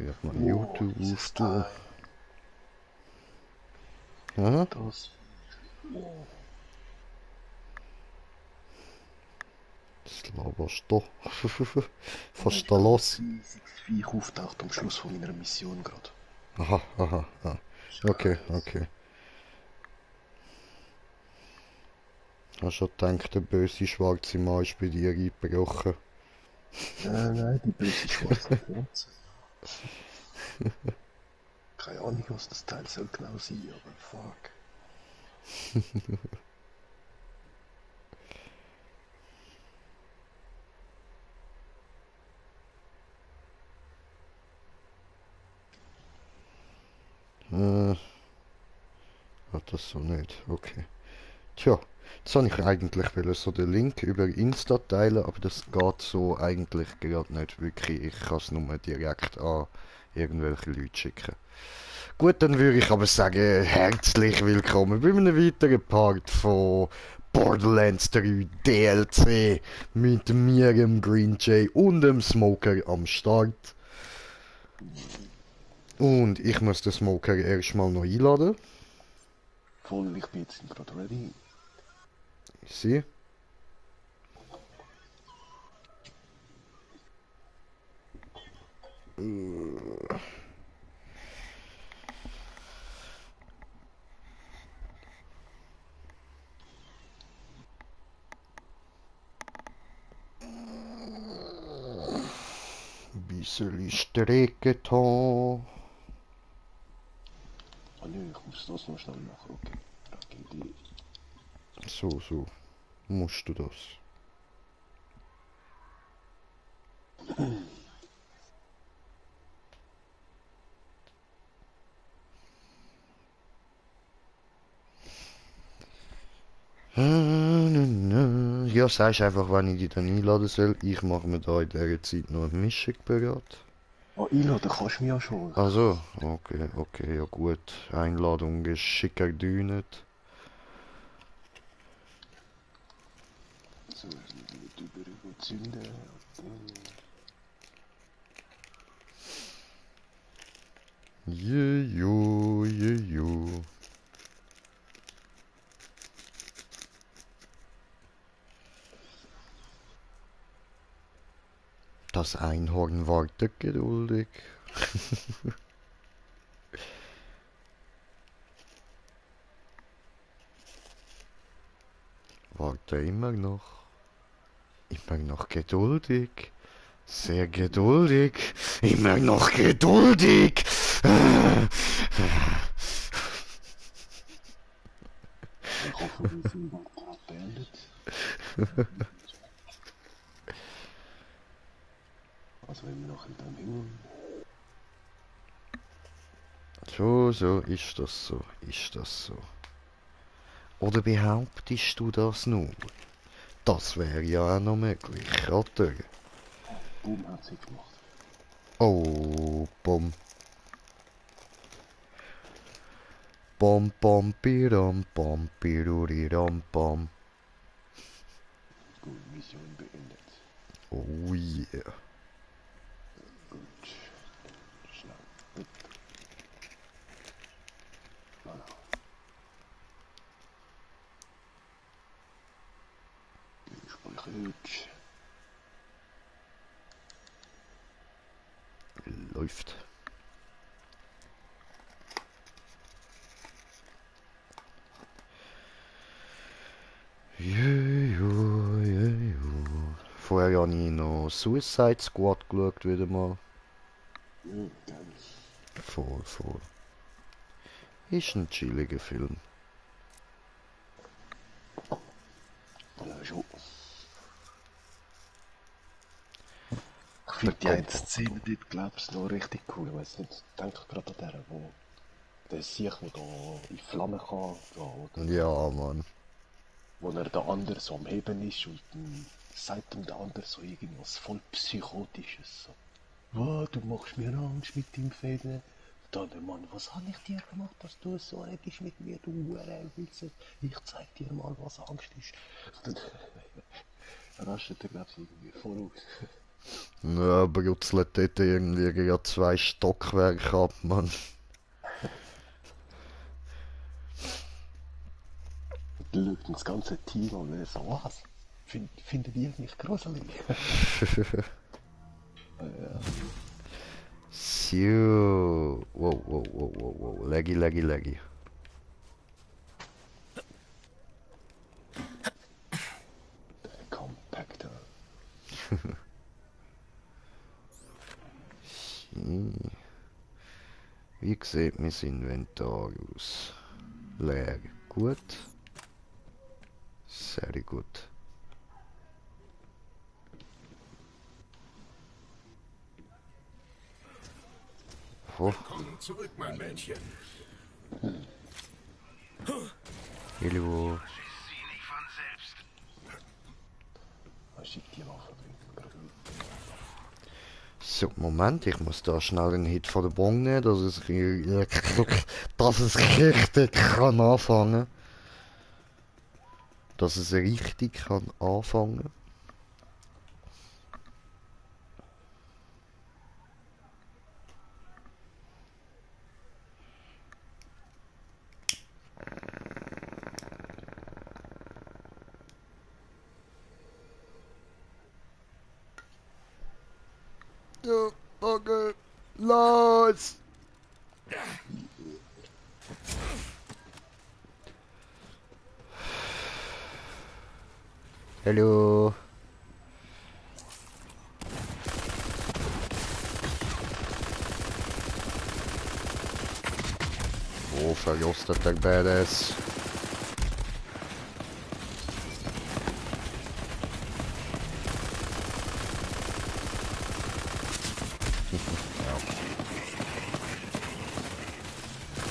Gerade mal Oh, YouTube dieses auftun. Teil. Aha, Das. Oh, das laberst du. da Fast ist da gerade ein los. riesiges Viech auftaucht am Schluss von meiner Mission gerade. Aha, aha, aha. Okay, Scheiße. okay. Hast schon gedacht, der böse schwarze Mann ist bei dir eingebrochen? Nein, die böse schwarze Pflanze. Keine Ahnung, was das Teil soll genau sein, aber fuck. Hat das so nicht. Okay. Tja, jetzt habe ich eigentlich so den Link über Insta teilen, aber das geht so eigentlich gerade nicht wirklich. Ich kann es nur direkt an irgendwelche Leute schicken. Gut, dann würde ich aber sagen, herzlich willkommen bei einem weiteren Part von Borderlands 3 DLC mit mir, dem Green Jay und dem Smoker am Start. Und ich muss den Smoker erstmal noch einladen. Voll, ich bin jetzt gerade ready. Sie. Ein bisschen Strecke da. Ah nö, ich muss das noch schnell machen, okay. Rakete. So musst du das. Ja, sagst einfach, wann ich dich dann einladen soll. Ich mache mir da in dieser Zeit noch eine Mischung bereit. Ah, einladen kannst du mich ja schon. Also, okay, ja gut. Einladung ist schicker dünet. So, nicht überzünden. Jeju. Das Einhorn wartet geduldig. Warte immer noch. Immer noch geduldig. Sehr geduldig. Immer noch geduldig. Ich hoffe, wir sind bald gerade beendet. Also wenn wir noch in dem Himmel. So ist das so. Oder behauptest du das nur? Das wäre ja auch noch möglich, oder? Boom, hat sie gemacht. Oh, Bom. Bom, bom, piram, bom, piruriram, bom. Gut, Mission beendet. Oh yeah. Gut. Schnell. Gut. Voilà. Gespeichert. Läuft. Vorher habe ich noch Suicide Squad geschaut, wieder mal. Geil. Voll. Ist ein chilliger Film. Ja, schon. Ich Der finde die eine Kompo. Szene dort, glaubst du, noch richtig cool. Ich weiß nicht, ich denke gerade an der, wo der Sieg, der da in Flammen kann gehen, oder? Ja, Mann. Wo er der andere so am Heben ist und dann sagt ihm der andere so irgendwas voll Psychotisches. So. Oh, du machst mir Angst mit dem Fäden. Der andere Mann, was habe ich dir gemacht, dass du so redest mit mir, du Hurenwilze? Ich zeig dir mal, was Angst ist. Dann rastet er, glaube ich, irgendwie voll aus. Ja, brutzelt dort irgendwie gerade 2 Stockwerke ab, Mann. Da schaut das ganze Team an und er so, was? Findet ihr mich gruselig? So. Wow, wow, wow, wow, wow. Laggy, laggy, laggy. Compactor. Wie sieht mein Inventar aus? Leer. Gut. Sehr gut. Oh, Willkommen zurück, mein Mädchen. hallo. Was schickt die Waffe drin? So, Moment, ich muss da schnell einen Hit von der Bong nehmen, dass es richtig kann anfangen. Dass es richtig kann anfangen. Ja, danke. Los! Hallo. Oh, verrostet der Badass.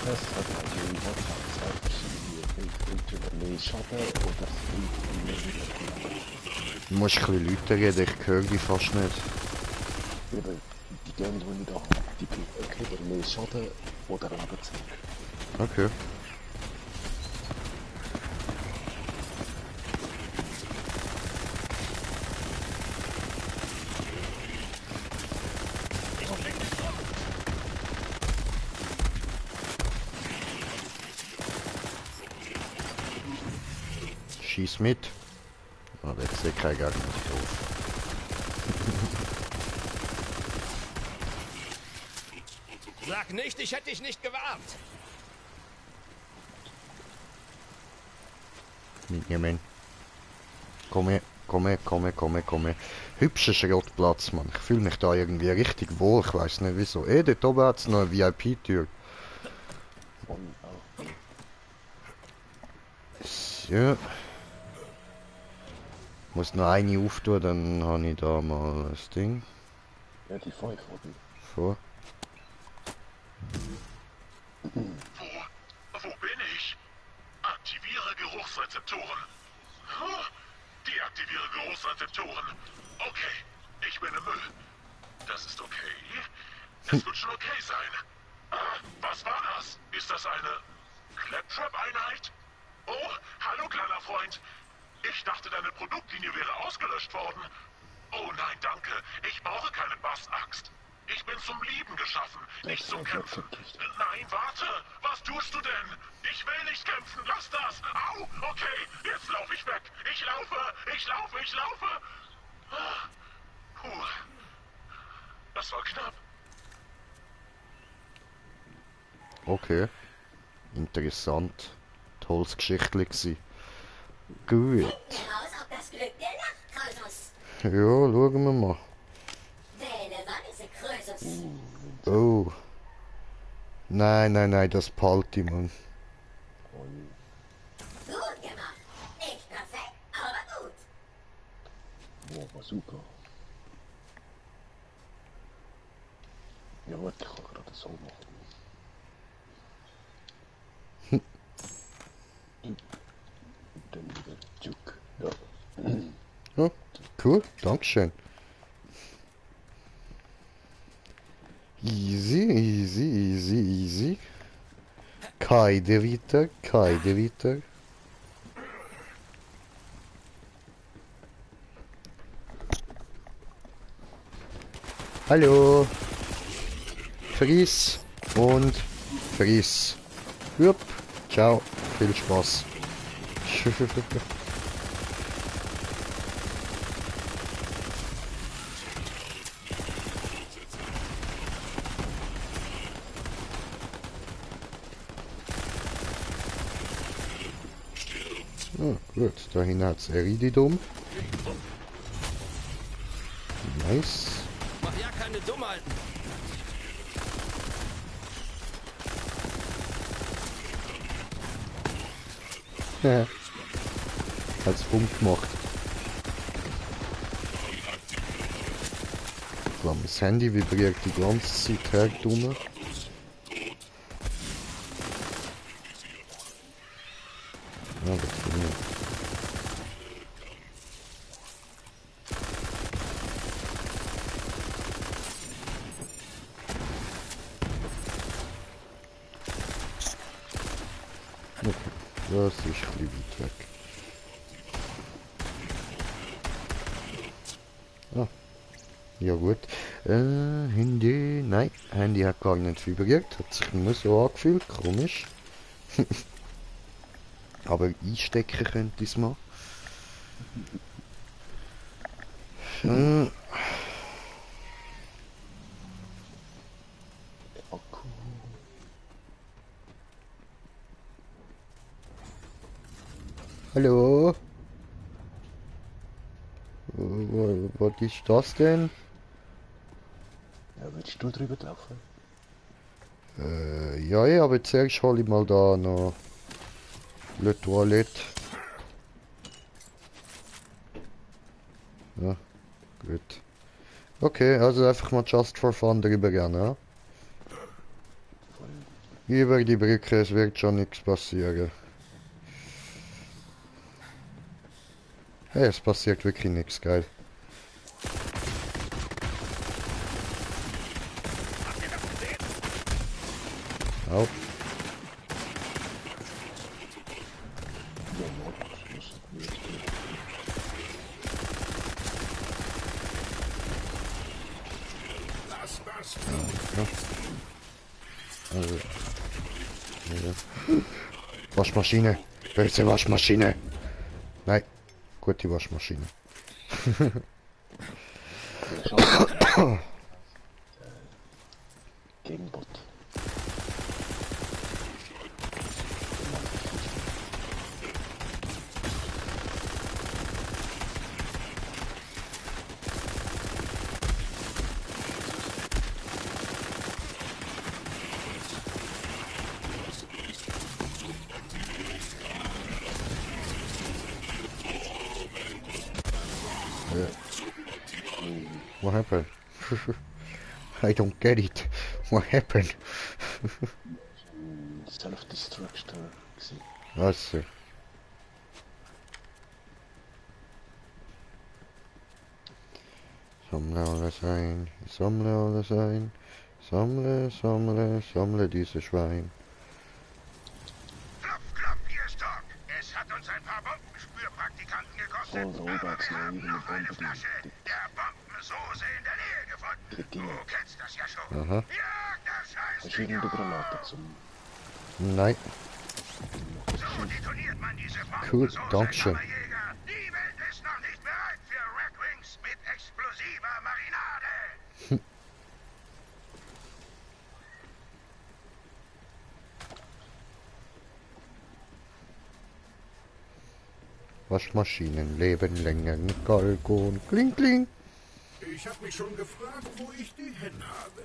Das hat also jeder Tag zwei verschiedene Filter. Schaden oder Du musst ein bisschen Leute reden, ich höre die fast nicht. Eben, die Games, die ich da habe, die kriegen mehr Schaden oder Lebenszeit. Okay. Schieß mit. Oh, jetzt sehe ich keinen Gegner drauf. Sag nicht, ich hätte dich nicht gewarnt. Mitnehmen. Komm her, komm her, komm her, komm her, komm her. Hübscher Schrottplatz, Mann. Ich fühle mich da irgendwie richtig wohl, ich weiß nicht wieso. Dort oben hat es noch eine VIP-Tür. Und auch So. Muss noch eine auftun, dann habe ich da mal das Ding. ja, die 5 oder? Vor. Wo bin ich? Aktiviere Geruchsrezeptoren. Huh? Deaktiviere Geruchsrezeptoren. Okay, ich bin im Müll. Das ist okay. Es wird schon okay sein. Was war das? Ist das eine Claptrap-Einheit? Oh, hallo kleiner Freund. Ich dachte, deine Produktlinie wäre ausgelöscht worden. Oh nein, danke. Ich brauche keine Bassaxt. Ich bin zum Lieben geschaffen, nicht zum Kämpfen. Nein, warte. Was tust du denn? Ich will nicht kämpfen. Lass das. Au. Okay, jetzt laufe ich weg. Ich laufe. Ich laufe. Ich laufe. Puh. Das war knapp. Okay. Interessant. Tolles Geschichtli gsi. Gut. Heraus, ob das Glück der Nacht, Krösus. Ja, schauen wir mal. Wähle Wanze, Krösus. Oh. Nein, nein, nein, das behalte ich, Mann. Gut gemacht. Nicht perfekt, aber gut. Wow, Bazooka. Ja, warte, ich kann gerade so machen. Und dann wieder Juke. Ja. Ja, cool, Dankeschön. Easy, easy, easy, easy. Keine weiter, keine weiter. Hallo. Friss und friss. Jupp. Ciao. Viel Spaß. Oh, gut, dahin hat's Erididum. Nice. Mach ja keine Dummheiten. Hat's Punkt gemacht. Klar, das Handy vibriert die ganze Zeit her, dumme. Ja, das ist nicht. Okay, das ist ein bisschen weit weg. Ah, ja gut. Handy, nein, Handy hat gar nicht vibriert, hat sich nur so angefühlt, komisch. Aber einstecken könnte ich es mal. Akku. Hallo? Was ist das denn? Ja, willst du drüber laufen? Ja, ja, aber zuerst hole ich mal da noch Le Toilette. Ja, gut. Okay, also einfach mal just for fun drüber gehen, ja? Über die Brücke, es wird schon nichts passieren. Hey, es passiert wirklich nichts, geil. Au. Also, ja. Waschmaschine. Böse Waschmaschine. Nein, gute Waschmaschine. Gegenbot. What happened? I don't get it. What happened? Self-Destruction gewesen. Also. Sammle alles ein, sammle alles ein, sammle, sammle, sammle diese Schwein. Klopf, klopf, hier ist Doc. Es hat uns ein paar Bombenspürpraktikanten gekostet, Voll Robots, aber wir ne, haben wie noch eine Bomben, Flasche der Bombensoße in der Nähe gefunden. die Du kennst das ja schon. Aha. Ja, das heißt Hast du irgendeine Granate zum... Nein. So detoniert man diese Cool, Bombensoße, Dankeschön. Kammerjäger. Die Welt ist noch nicht bereit für Rackwings mit explosiver Marinade. Waschmaschinen leben länger mit Galgon. Kling, kling. Ich habe mich schon gefragt, wo ich die hin habe.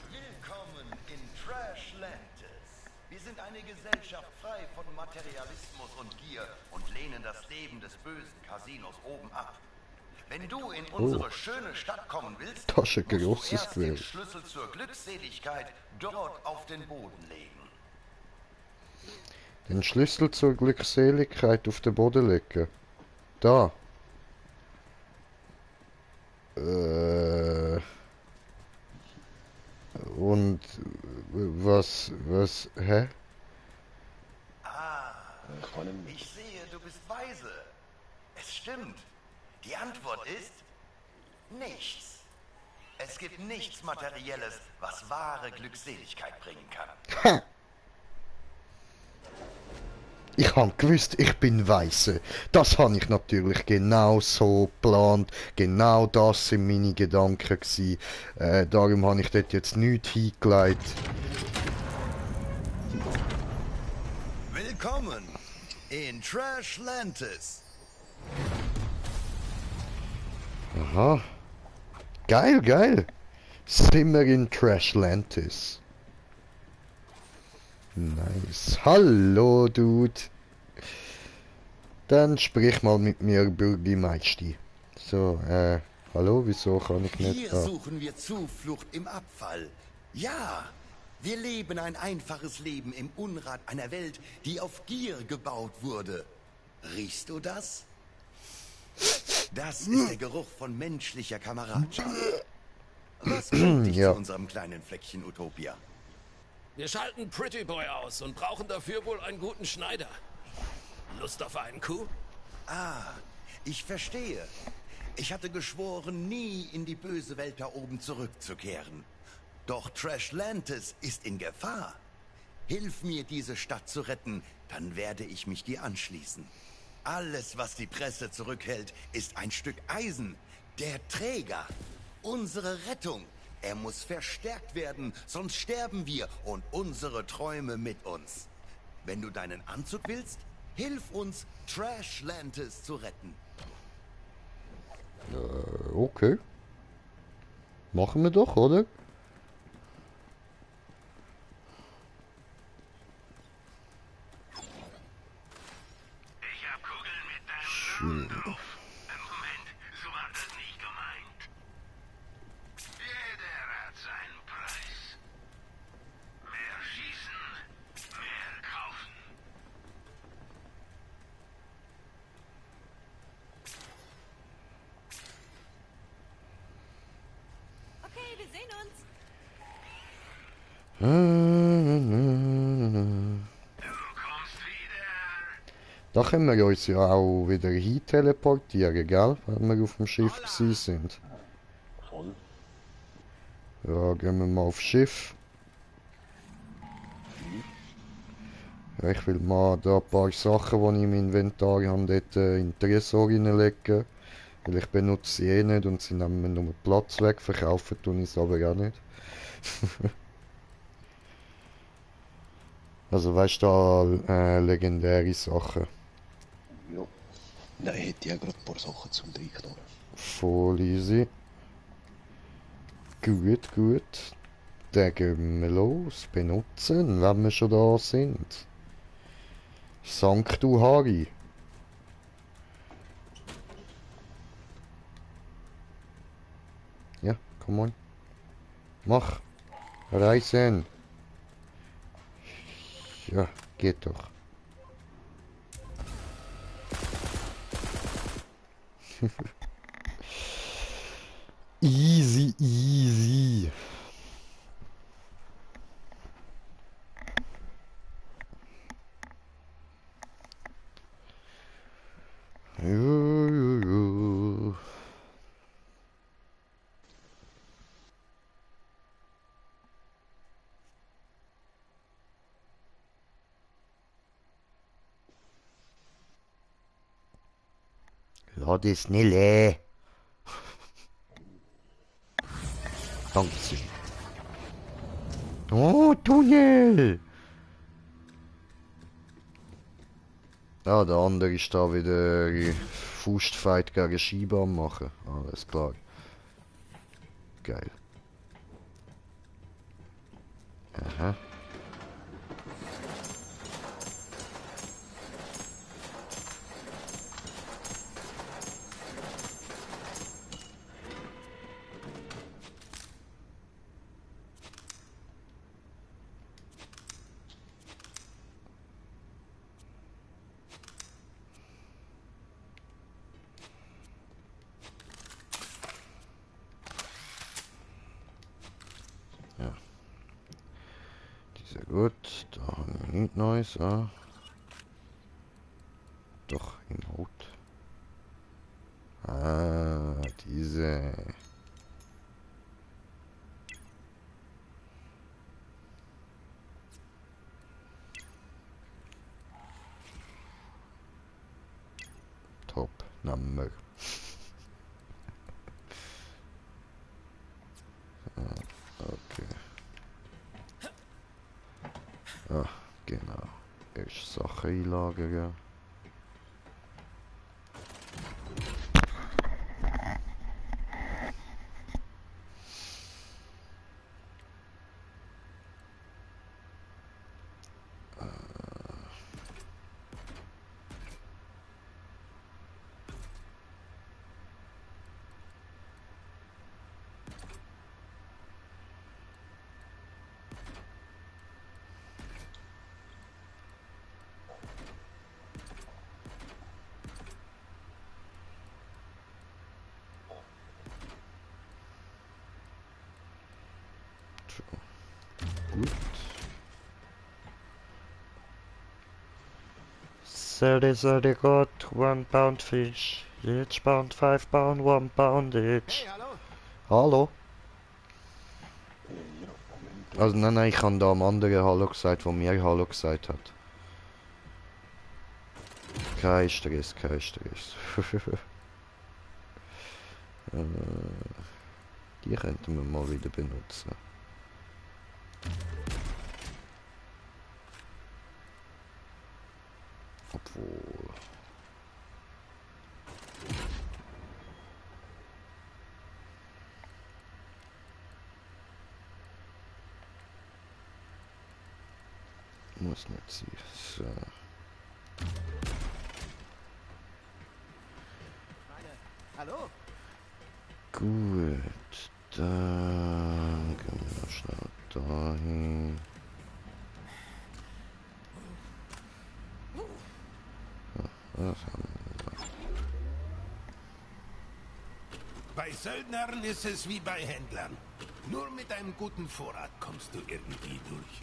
Willkommen in Trashlantis. Wir sind eine Gesellschaft frei von Materialismus und Gier und lehnen das Leben des bösen Casinos oben ab. Wenn du in unsere schöne Stadt kommen willst, Tasche musst du großes erst den Geld. Schlüssel zur Glückseligkeit dort auf den Boden legen. Den Schlüssel zur Glückseligkeit auf den Boden legen. Da. Und was, hä? Ich sehe, du bist weise. Es stimmt. Die Antwort ist nichts. Es gibt nichts Materielles, was wahre Glückseligkeit bringen kann. Ha! Ich hab gewusst, ich bin Weise. Das habe ich natürlich genau so geplant. Genau das sind meine Gedanken gewesen. Darum habe ich dort jetzt nichts hingelegt. Willkommen in Trashlantis. Aha. Geil, geil. Sind wir in Trashlantis. Nice. Hallo, Dude. Dann sprich mal mit mir, Bürgermeister. So, hallo, wieso kann ich nicht... Hier suchen wir Zuflucht im Abfall. Ja, wir leben ein einfaches Leben im Unrat einer Welt, die auf Gier gebaut wurde. Riechst du das? Das ist der Geruch von menschlicher Kameradschaft. Was bringt dich Ja. zu unserem kleinen Fleckchen Utopia? Wir schalten Pretty Boy aus und brauchen dafür wohl einen guten Schneider. Lust auf einen Coup? Ah, ich verstehe. Ich hatte geschworen, nie in die böse Welt da oben zurückzukehren. Doch Trashlantis ist in Gefahr. Hilf mir, diese Stadt zu retten, dann werde ich mich dir anschließen. Alles, was die Presse zurückhält, ist ein Stück Eisen. Der Träger. Unsere Rettung. Er muss verstärkt werden, sonst sterben wir und unsere Träume mit uns. Wenn du deinen Anzug willst, hilf uns, Trashlantis zu retten. Okay. Machen wir doch, oder? Ich hab Kugeln mit deinem Namen drauf. Moment, so war das nicht gemeint. Jeder hat seinen Preis. Mehr schießen, mehr kaufen. Okay, wir sehen uns. Du kommst wieder. Da können wir uns ja auch wieder hin teleportieren, gell? Wenn wir auf dem Schiff gewesen sind. Voll. Ja, gehen wir mal aufs Schiff. Ja, ich will mal da ein paar Sachen, die ich im Inventar habe, dort in den Tresor hineinlegen. Weil ich benutze sie eh nicht und sie nehmen mir nur Platz weg. Verkaufen tun ich es aber auch nicht. Also weißt du, da legendäre Sachen. Ja. Nein, ich hätte ja gerade ein paar Sachen zum Reinknallen. Voll easy. Gut, gut. Dann gehen wir los. Benutzen, wenn wir schon da sind. Sankt Harry. Ja, come on. Mach. Reisen. Ja, geht doch. Easy, easy. Jo. Lass das nicht leer. Dankeschön. Oh, Tunnel! Ah, der andere ist da wieder Faustfight gegen Scheibe am machen. Alles klar. Geil. Aha. Ja. Sehr gut. Da haben wir nichts Neues. Ah. Doch, im Rot. Ah, diese. Nehmen okay. Ah, genau. Erst Sachen einlagern. Gut. Thirty got 1 pound fish. Each pound 5 pound, 1 pound each. Hey, hallo? Hallo? Ja, Moment. Also nein, ich habe da am anderen Hallo gesagt, wo mir Hallo gesagt hat. Kein Stress, kein Stress. Die könnten wir mal wieder benutzen. Obwohl... Muss nicht sein. So. Hallo? Gut, dann gehen wir noch schnell dahin. Was haben wir da? Bei Söldnern ist es wie bei Händlern. Nur mit einem guten Vorrat kommst du irgendwie durch.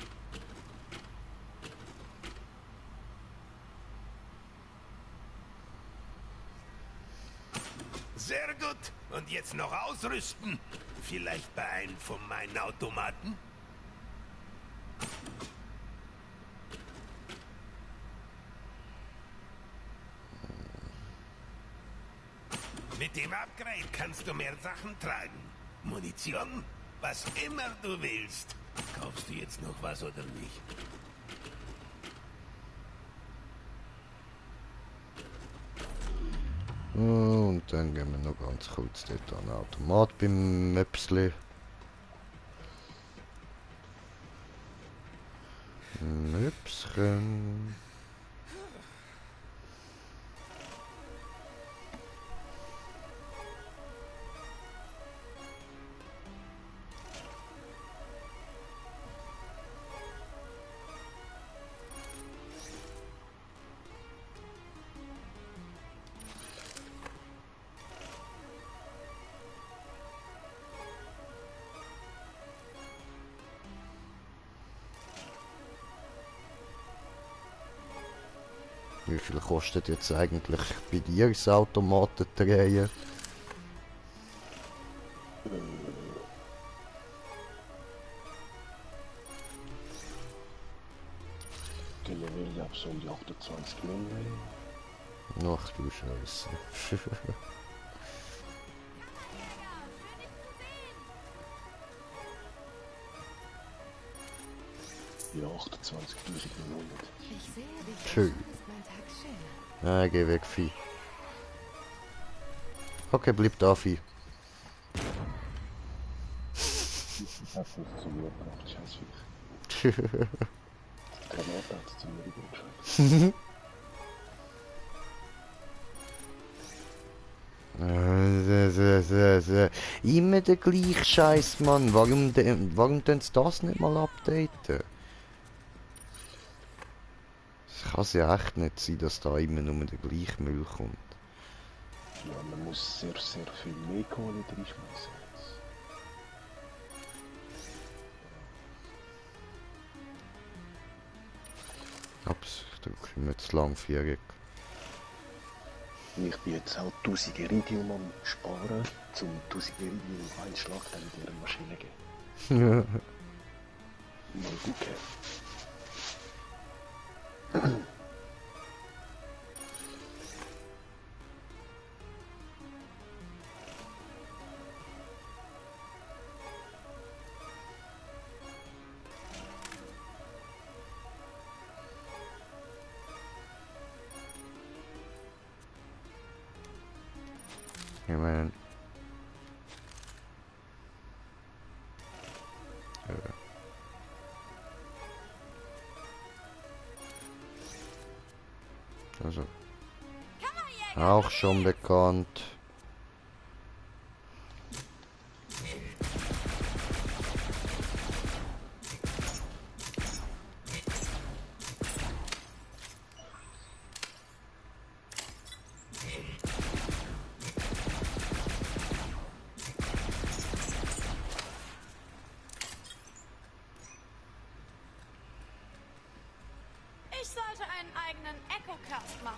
Sehr gut. Und jetzt noch ausrüsten? Vielleicht bei einem von meinen Automaten? Mit dem Upgrade kannst du mehr Sachen tragen. Munition? Was immer du willst. Kaufst du jetzt noch was oder nicht? Und dann gehen wir noch ganz kurz dort an den Automat beim Möpsli. Möpschen. Wie viel kostet jetzt eigentlich bei dir das Automatendrehen? Generell ab so um die 28 Millionen. Ach du Scheiße. Ja, 28.900. Ich sehe dich. Schön. Ist mein Tag schön. Ah, geh weg, Vieh. Okay, bleib da, Vieh. Das funktioniert noch, scheiß Viech. Granate hat es zu mir übergeschaut. Immer der gleiche Scheiß, Mann. Warum tun sie das nicht mal updaten? Es kann ja echt nicht sein, dass da immer nur der gleiche Müll kommt. Ja, man muss sehr, sehr viel mehr Kohle reinschmeißen. Ups, ich drücke mir zu langwierig. Ich bin jetzt auch 1000 Iridium am Sparen, zum 1000 Iridium auf einen Schlag dann in dieser Maschine geben. Mal gucken. Ich meine... Also... Auch schon bekannt. Ich sollte einen eigenen Echocast machen.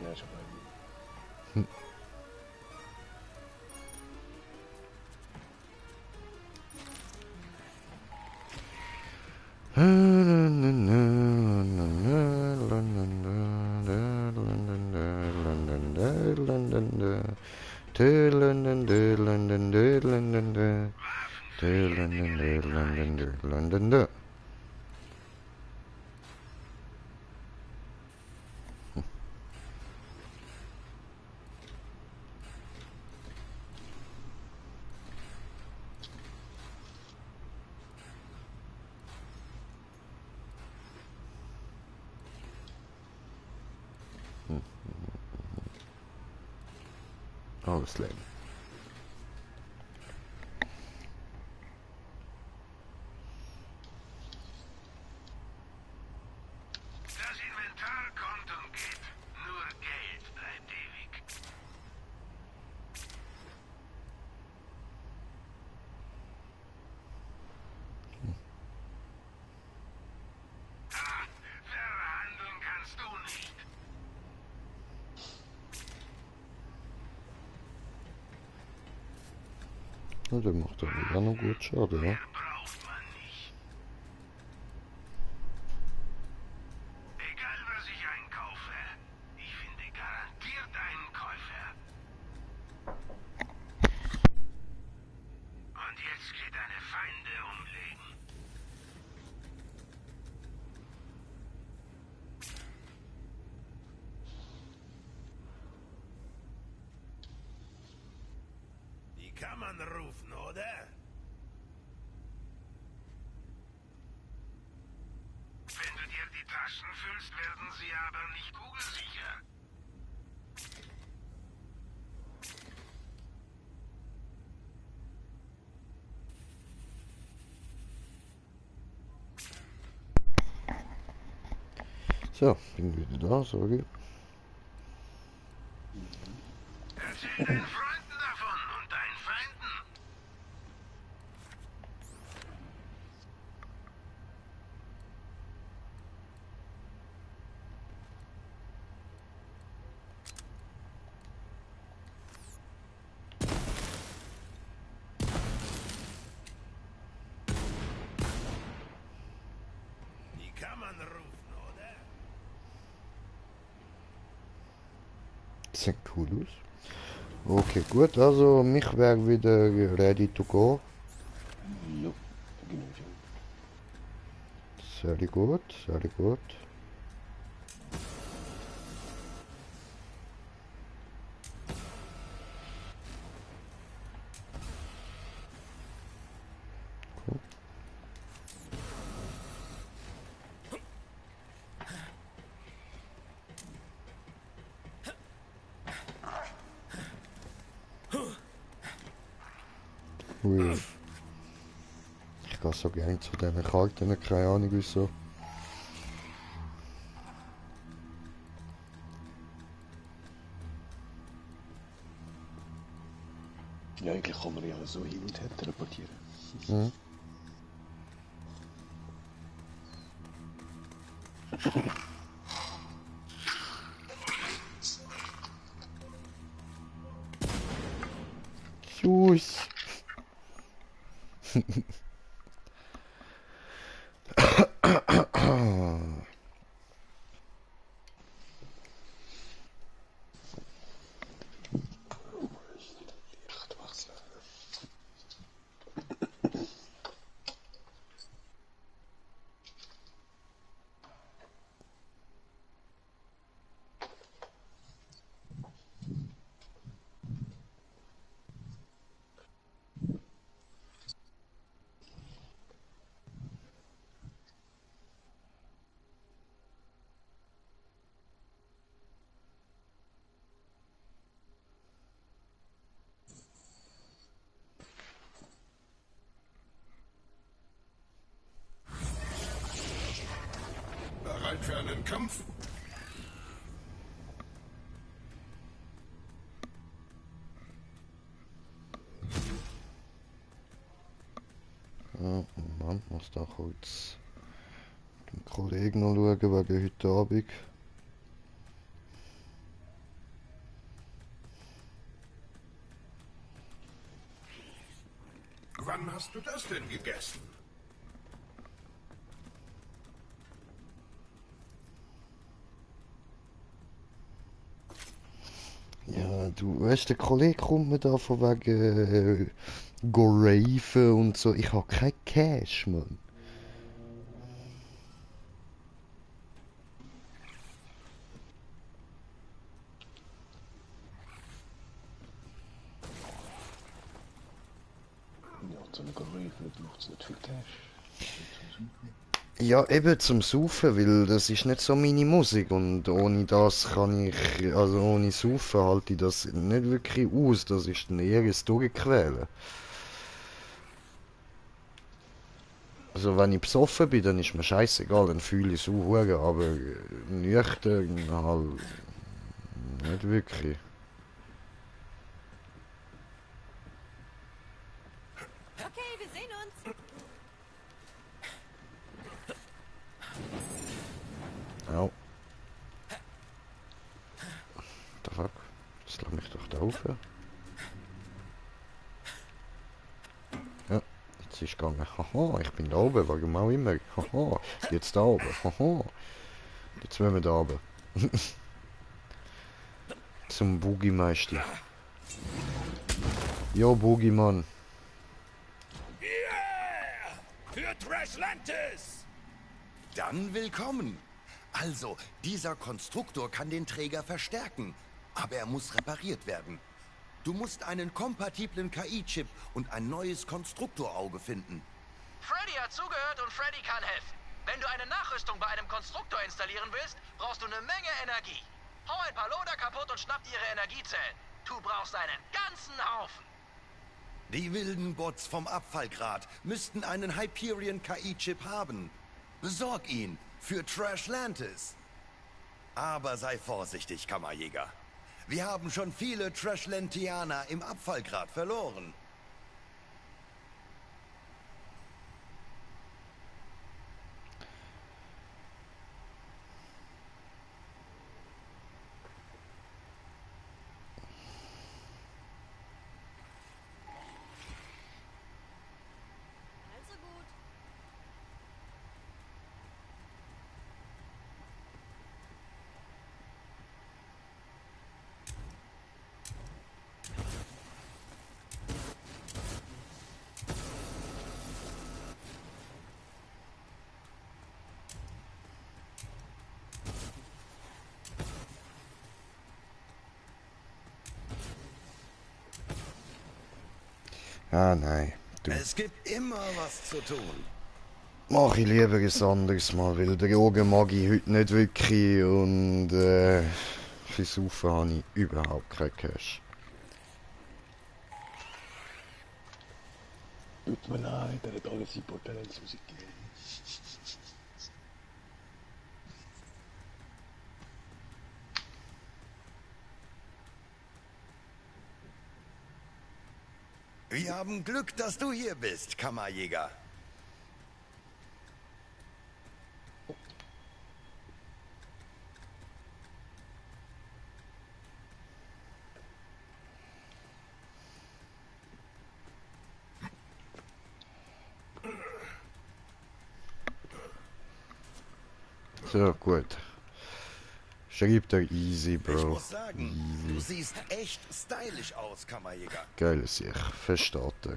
Ja, schon mal. Auslegen. Das Inventar kommt und geht. Nur Geld bleibt ewig. Verhandeln kannst du nicht. Ja, der macht doch wieder noch gut Schade, ja. Braucht man nicht. Egal was ich einkaufe, ich finde garantiert einen Käufer. Und jetzt geht deine Feinde umlegen. Die kann man rufen, oder? Wenn du dir die Taschen füllst, werden sie aber nicht kugelsicher. So, bin wieder da, sorry. Erzähl deinen Freunden davon und deinen Feinden. Die kann man rufen, oder? Sieht cool aus. Okay, gut, also mich wäre wieder ready to go. Jo, genügend. Sehr gut, sehr gut. Ui. Ich gehe so gerne zu diesen Karten, keine Ahnung wieso. Ja, eigentlich kann man ja so hin und her teleportieren. Hm? Tschüss. Licht wechseln. Kampf. Ja, Moment, muss da kurz den Kollegen noch schauen wegen heute Abend. Wann hast du das denn gegessen? Ja, du weißt, der Kollege kommt mir da von wegen go raven und so. Ich hab kein Cash, Mann. Ja, so eine Raven braucht es nicht viel Cash. Ja, eben zum Saufen, weil das ist nicht so meine Musik und ohne das kann ich, also ohne Saufen halte ich das nicht wirklich aus. Das ist dann eher ein Durchquälen. Also wenn ich besoffen bin, dann ist mir scheißegal, dann fühle ich es auch, aber nüchtern halt nicht wirklich. Okay, wir sehen uns. Ja. The fuck? Das lass mich doch da rauf. Ja, jetzt ist gegangen. Haha, ich bin da oben, warum auch immer. Haha, jetzt da oben. Haha. Jetzt müssen wir da oben. Zum Boogie-Meister. Jo, Boogie-Mann. Yeah! Für Trashlantis! Dann willkommen. Also, dieser Konstruktor kann den Träger verstärken, aber er muss repariert werden. Du musst einen kompatiblen KI-Chip und ein neues Konstruktorauge finden. Freddy hat zugehört und Freddy kann helfen. Wenn du eine Nachrüstung bei einem Konstruktor installieren willst, brauchst du eine Menge Energie. Hau ein paar Loader kaputt und schnapp ihre Energiezellen. Du brauchst einen ganzen Haufen. Die wilden Bots vom Abfallgrad müssten einen Hyperion KI-Chip haben. Besorg ihn für Trashlantis. Aber sei vorsichtig, Kammerjäger. Wir haben schon viele Trashlantianer im Abfallgrad verloren. Also gut. Ah, nein. Du. Es gibt immer was zu tun. Mach ich lieber ein anderes Mal, weil Drogen mag ich heute nicht wirklich und für Saufen habe ich überhaupt kein Cash. Tut mir leid, er hat alles in Portemonnaie rausgegeben. Wir haben Glück, dass du hier bist, Kammerjäger. So, gut. Schreibt er easy, Ich Bro. muss sagen, du Easy. siehst echt stylisch aus, Kammerjäger. Geiles Sicht. Versteht er.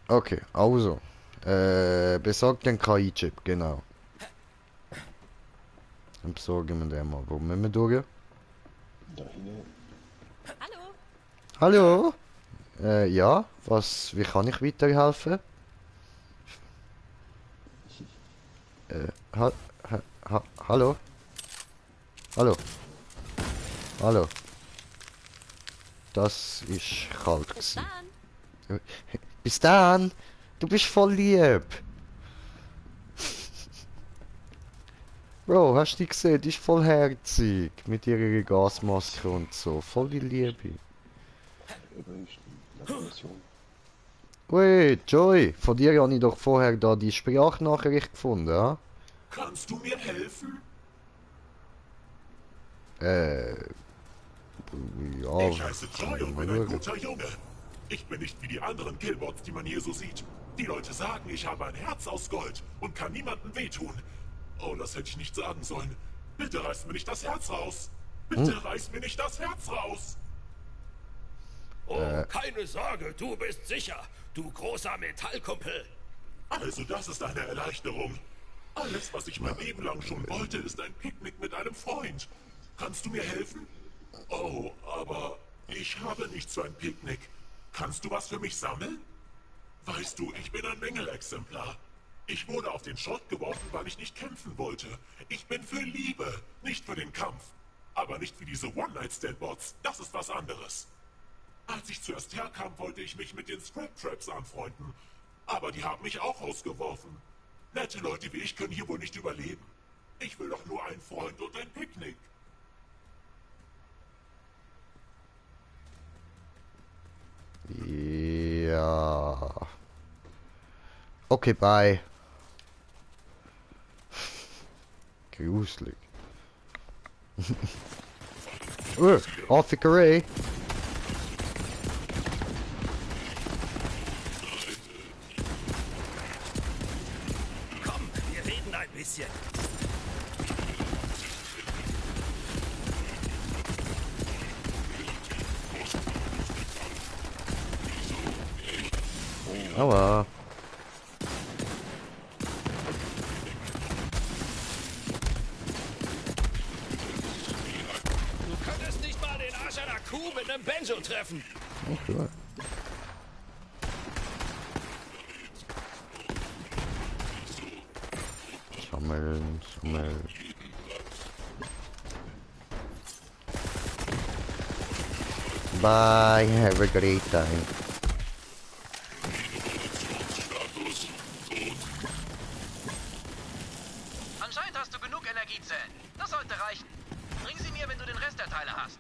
Okay, also. Besorgt den KI-Chip, genau. Dann besorgen wir den mal. Wo müssen wir durch? Da hinten. Hallo. Hallo? Ja, wie kann ich weiterhelfen? Hallo? Hallo? Hallo? Das ist kalt Bis gewesen. dann. Bis dann! Du bist voll lieb! Bro, hast du die gesehen? Die ist voll herzig. Mit ihrer Gasmaske und so. Voll die Liebe. Eben ist die Mission. Ui, Joy, von dir habe ich doch vorher da die Sprachnachricht gefunden, ja? Kannst du mir helfen? Ja, Ich heiße Joy und bin ein guter Junge. Ich bin nicht wie die anderen Killbots, die man hier so sieht. Die Leute sagen, ich habe ein Herz aus Gold und kann niemandem wehtun. Oh, das hätte ich nicht sagen sollen. Bitte reiß mir nicht das Herz raus. Bitte reiß mir nicht das Herz raus. Oh, keine Sorge, du bist sicher. Du großer Metallkumpel. Also das ist eine Erleichterung. Alles, was ich mein Leben lang schon wollte, ist ein Picknick mit einem Freund. Kannst du mir helfen? Oh, aber ich habe nichts für ein Picknick. Kannst du was für mich sammeln? Weißt du, ich bin ein Mängelexemplar. Ich wurde auf den Schrott geworfen, weil ich nicht kämpfen wollte. Ich bin für Liebe, nicht für den Kampf. Aber nicht wie diese One-Night-Stand-Bots. Das ist was anderes. Als ich zuerst herkam, wollte ich mich mit den Scrap-Traps anfreunden. Aber die haben mich auch rausgeworfen. Nette Leute wie ich können hier wohl nicht überleben. Ich will doch nur einen Freund und ein Picknick. Ja. Okay, bye. Gruselig. Fickerei. Komm, wir reden ein bisschen. Aua. Du könntest nicht mal den Arsch einer Kuh mit einem Banjo treffen. Okay. Sammeln, sammeln. Bye, have a great time. Anscheinend hast du genug Energiezellen. Das sollte reichen. Bring sie mir, wenn du den Rest der Teile hast.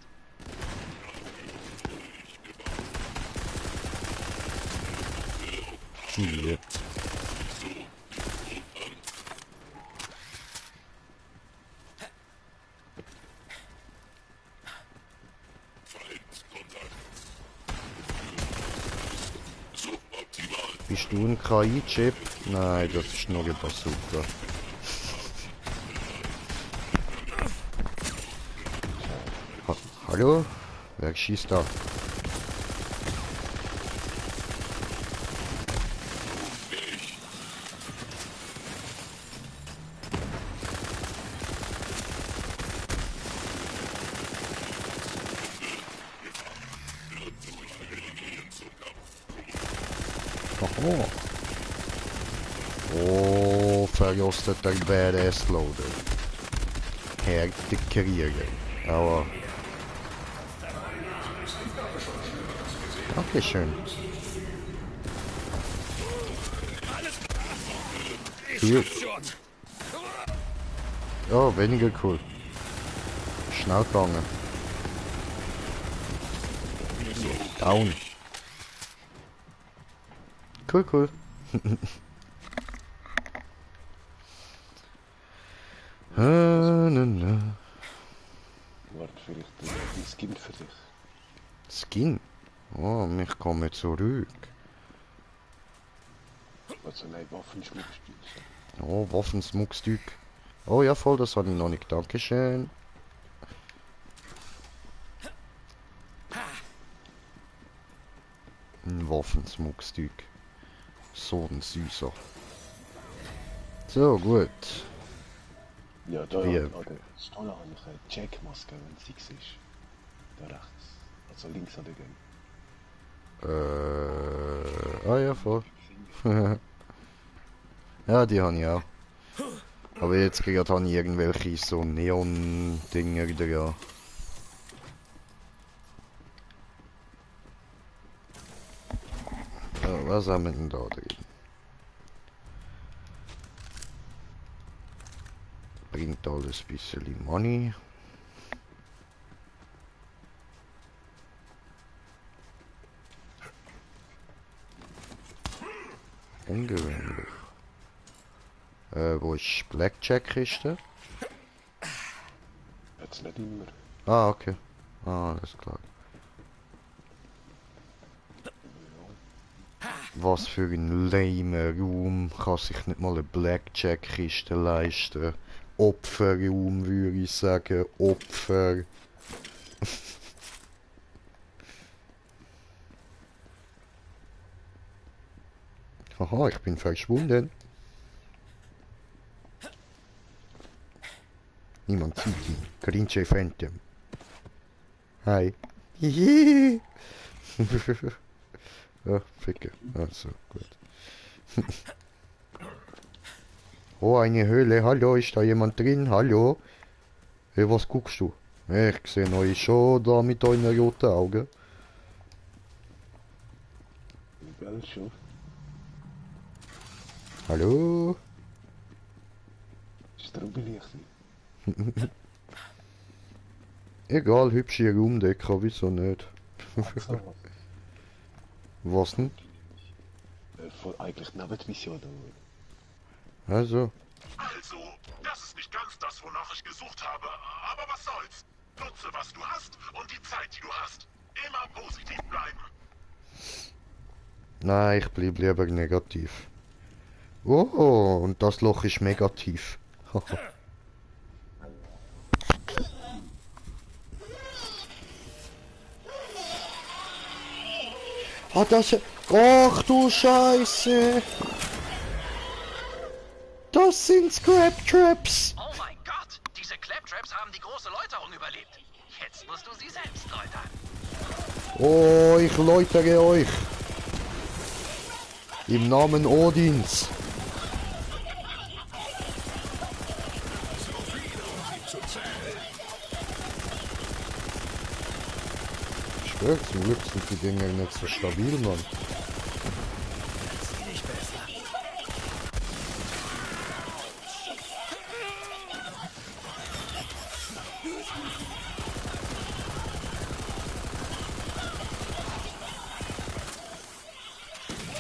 Hier. Bist du ein KI-Chip? Nein, das ist nur ein Bazooka. Hallo? Wer schießt da? Oh, verrosteter Badass-Loader. Härte Krieger. Aber... Dankeschön. Cool. Oh, weniger cool. Schnell gegangen. Down. Cool, cool. Warte, vielleicht ein Skin für dich. Skin? Oh, ich komme zurück. Also nein, Waffenschmuckstück. Oh, Waffensmuckstück. Oh ja, voll, das habe ich noch nicht. Dankeschön. Ein Waffensmuckstück. So ein Süßer. So, gut. Ja, da Wie? an der Stolle habe ich eine Jack-Maske, wenn sie ist. Da rechts. Also links an der Gang. Ah ja, voll. Ja, die habe ich auch. Aber jetzt gerade habe ich irgendwelche so Neon-Dinger dran. So, was haben wir denn da drin? Bringt alles ein bisschen Money. Ungewöhnlich. Wo ist die Blackjack-Kiste? Jetzt nicht immer. Ah, okay. Ah, alles klar. Was für ein lamer Raum, kann sich nicht mal eine Blackjack-Kiste leisten. Opferraum würde ich sagen, Opfer. Haha, ich bin verschwunden. Niemand sieht ihn. Grinche Phantom. Hi. Hihi. Ja, Ficke. Also, gut. Oh, eine Höhle. Hallo, ist da jemand drin? Hallo? Hey, was guckst du? Ich sehe euch schon da mit euren roten Augen. Gell, schon. Hallo? Strubelicht. Egal, hübsche Raumdecker, wieso nicht? Was denn? Eigentlich Nebenmission. Also, Also, das ist nicht ganz das, wonach ich gesucht habe, aber was soll's. Nutze, was du hast und die Zeit, die du hast. Immer positiv bleiben. nein, ich bleib lieber negativ. Oh, und das Loch ist mega tief. Ah, das... Ach du Scheiße! Das sind Scrap Traps! Oh mein Gott, diese Claptraps haben die große Läuterung überlebt. Jetzt musst du sie selbst läutern. Oh, ich läutere euch! Im Namen Odins! Stört, zum Glück sind die Dinger nicht so stabil, Mann.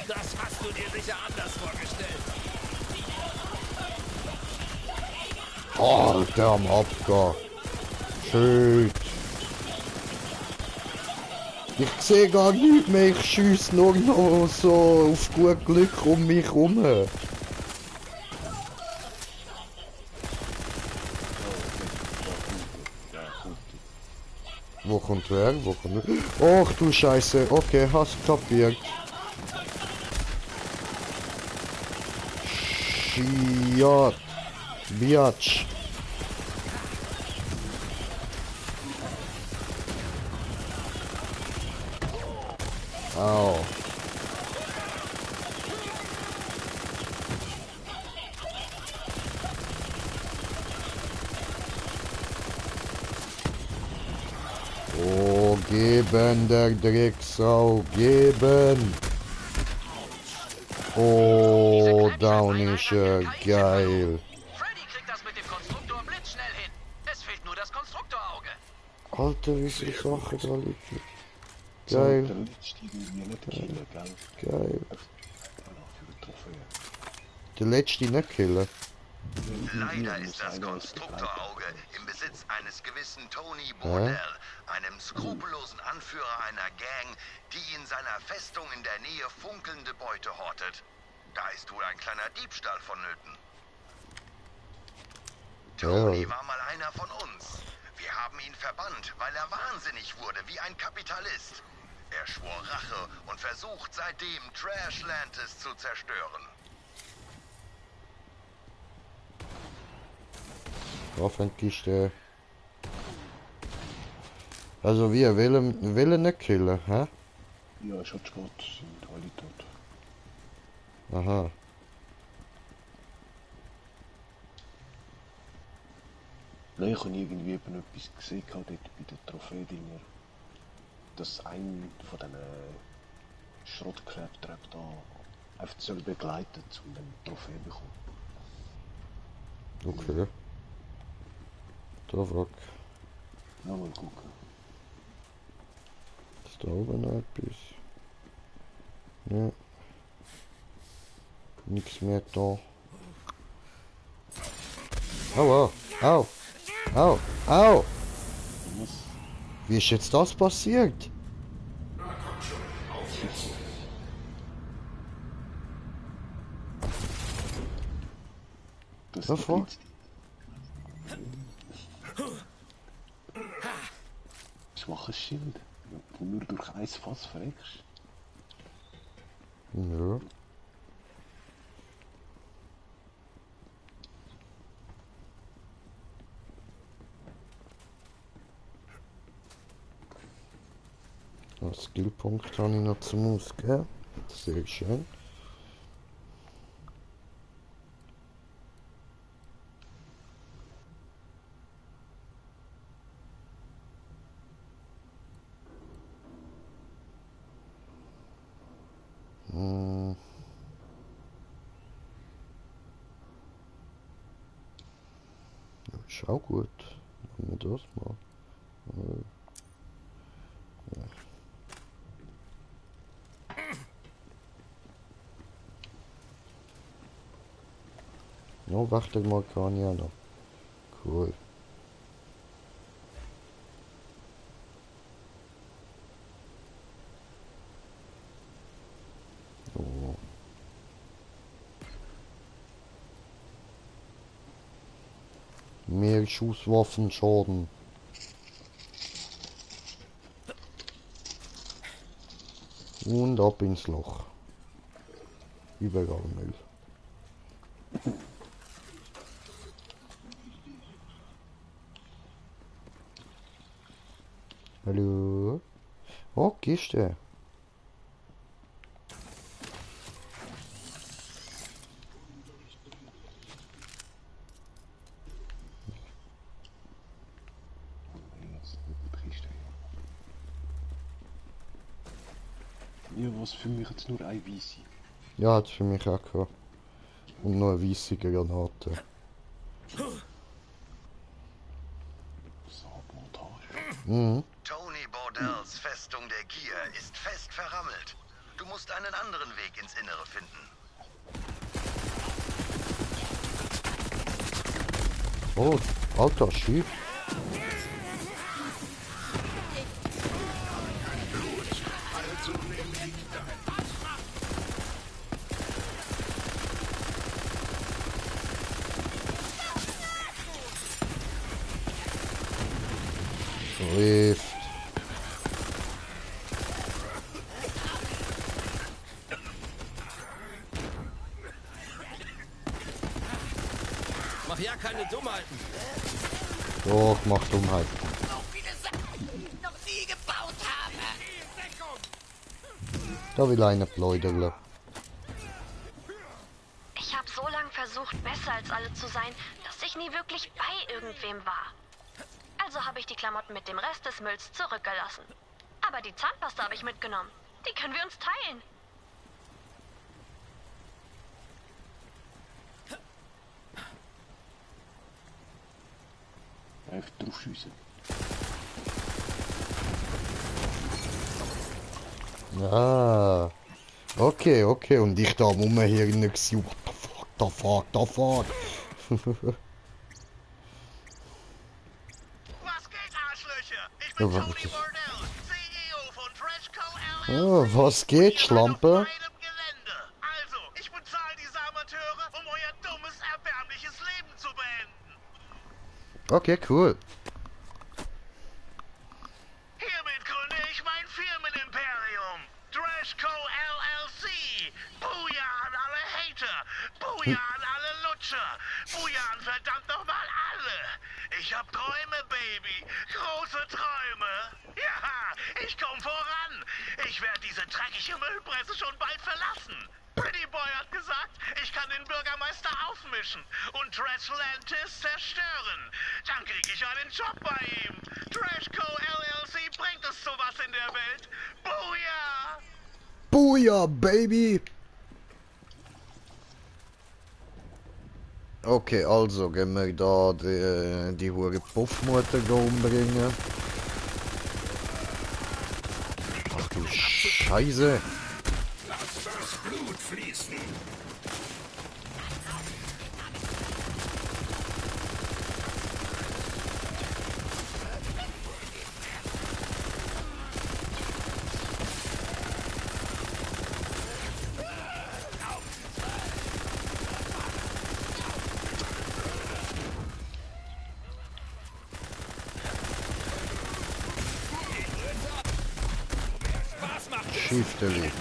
Das hast du dir sicher anders vorgestellt. Alter, am Abgehen. Schön. Ich sehe gar nichts mehr, ich schiesse nur noch so auf gut Glück um mich herum. Wo kommt wer? Wo kommt wer? Ach du Scheiße, okay, hast kapiert. Schiat. Biatch. Au. Oh, geben, der Drecksau, geben. Oh, down ist er, geil. Freddy kriegt das mit dem Konstruktor blitzschnell hin. Es fehlt nur das Konstruktorauge. Alter, wie viele Sachen da liegen. Der Geil, letzte irgendwie nicht killen, gell? geil. Für die Trophäe. Der letzte nicht killen. Leider ist das Konstruktorauge im Besitz eines gewissen Tony Bordell, einem skrupellosen Anführer einer Gang, die in seiner Festung in der Nähe funkelnde Beute hortet. Da ist wohl ein kleiner Diebstahl vonnöten. Tony war mal einer von uns. Wir haben ihn verbannt, weil er wahnsinnig wurde wie ein Kapitalist. Er schwor Rache und versucht seitdem Trashlantis zu zerstören. Hoffentlich der. Also wir wollen nicht killen, hä? Ja, schon zu spät, sind alle tot. Aha. Nein, ich habe irgendwie eben etwas gesehen dort bei den Trophäe-Dinger. Dass ein von diesen Schrottkräften da einfach soll begleiten, um den Trophäe zu bekommen. Okay. Da fuck. Ja, mal gucken. Ist da oben noch etwas? Ja. Nichts mehr da. Aua! Au! Au! Au! Was? Wie ist jetzt das passiert? Das Ja, ist voll. schwaches Schild. Wo nur durch ein Fass verreckst. Ja. Ein Skillpunkt habe ich noch zum Ausgeben. Sehr schön. Hm. Ja, ist auch gut. Machen wir das mal. No, warte mal, kann ja noch. Cool. Oh. Mehr Schusswaffenschaden. Und ab ins Loch. Überall Müll. Hallo? Oh, Kiste. Ja, was für mich jetzt nur ein Weisse. Ja, hat's für mich auch gehabt. Und noch eine weisse Granate. Sabotage. Mhm. Tony Bordells Festung der Gier ist fest verrammelt. Du musst einen anderen Weg ins Innere finden. Oh, alter Schiff. Rift. Mach ja keine Dummheiten. Doch, mach Dummheit. So viele Sachen, die ich noch nie gebaut habe. Da will einer pläudern. Ich habe so lange versucht, besser als alle zu sein, dass ich nie wirklich bei irgendwem war. Also habe ich die Klamotten mit dem Rest des Mülls zurückgelassen. Aber die Zahnpasta habe ich mitgenommen. Die können wir uns teilen. Einfach drauf schiessen. Ah. Okay, okay. Und ich da rumhirnen gewesen. What the fuck, the fuck. Was geht, Arschlöcher? Ich Ja, bin was Tony ist- Bordell, CEO von Freshco LLC. Oh, was geht, Schlampe? Auf meinem Gelände. Also, ich bezahle diese Amateure, um euer dummes, erbärmliches Leben zu beenden. Okay, cool. Hiermit gründe ich mein Firmenimperium. Trashco LLC. Booyah an alle Hater. Booyah an alle Lutscher. Booyah an verdammt nochmal alle. Ich hab Träume, Baby. Große Träume. Ja, ich komm voran. Ich werde diese dreckige Müllpresse schon bald verlassen. Pretty Boy hat gesagt, ich kann den Bürgermeister aufmischen und Trashlantis zerstören. Dann kriege ich einen Job bei ihm. Trashco LLC bringt es zu was in der Welt. Booyah! Booyah, Baby! Okay, also gehen wir da die hure Puffmutter umbringen. Ach du Scheiße! Lass das Blut fließen. Schifteli.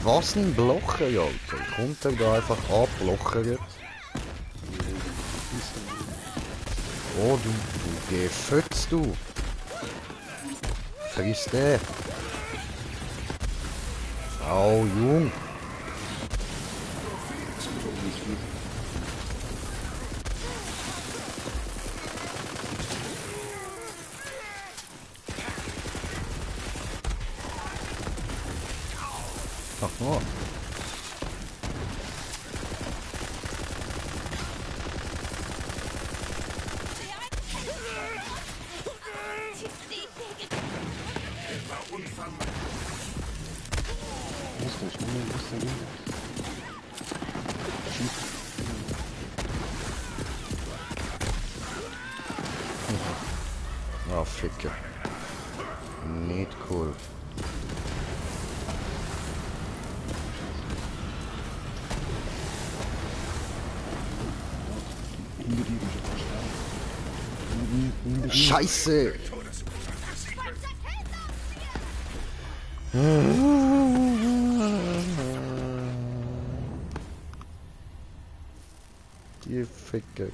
Was ein Blocher, Alter. Kommt er da einfach abblochert? Oh, du Gefütz, du. Friss den. Au, Jung. Ach, oh. Ah, Ficke. Nicht cool. Scheiße! Die Ficke.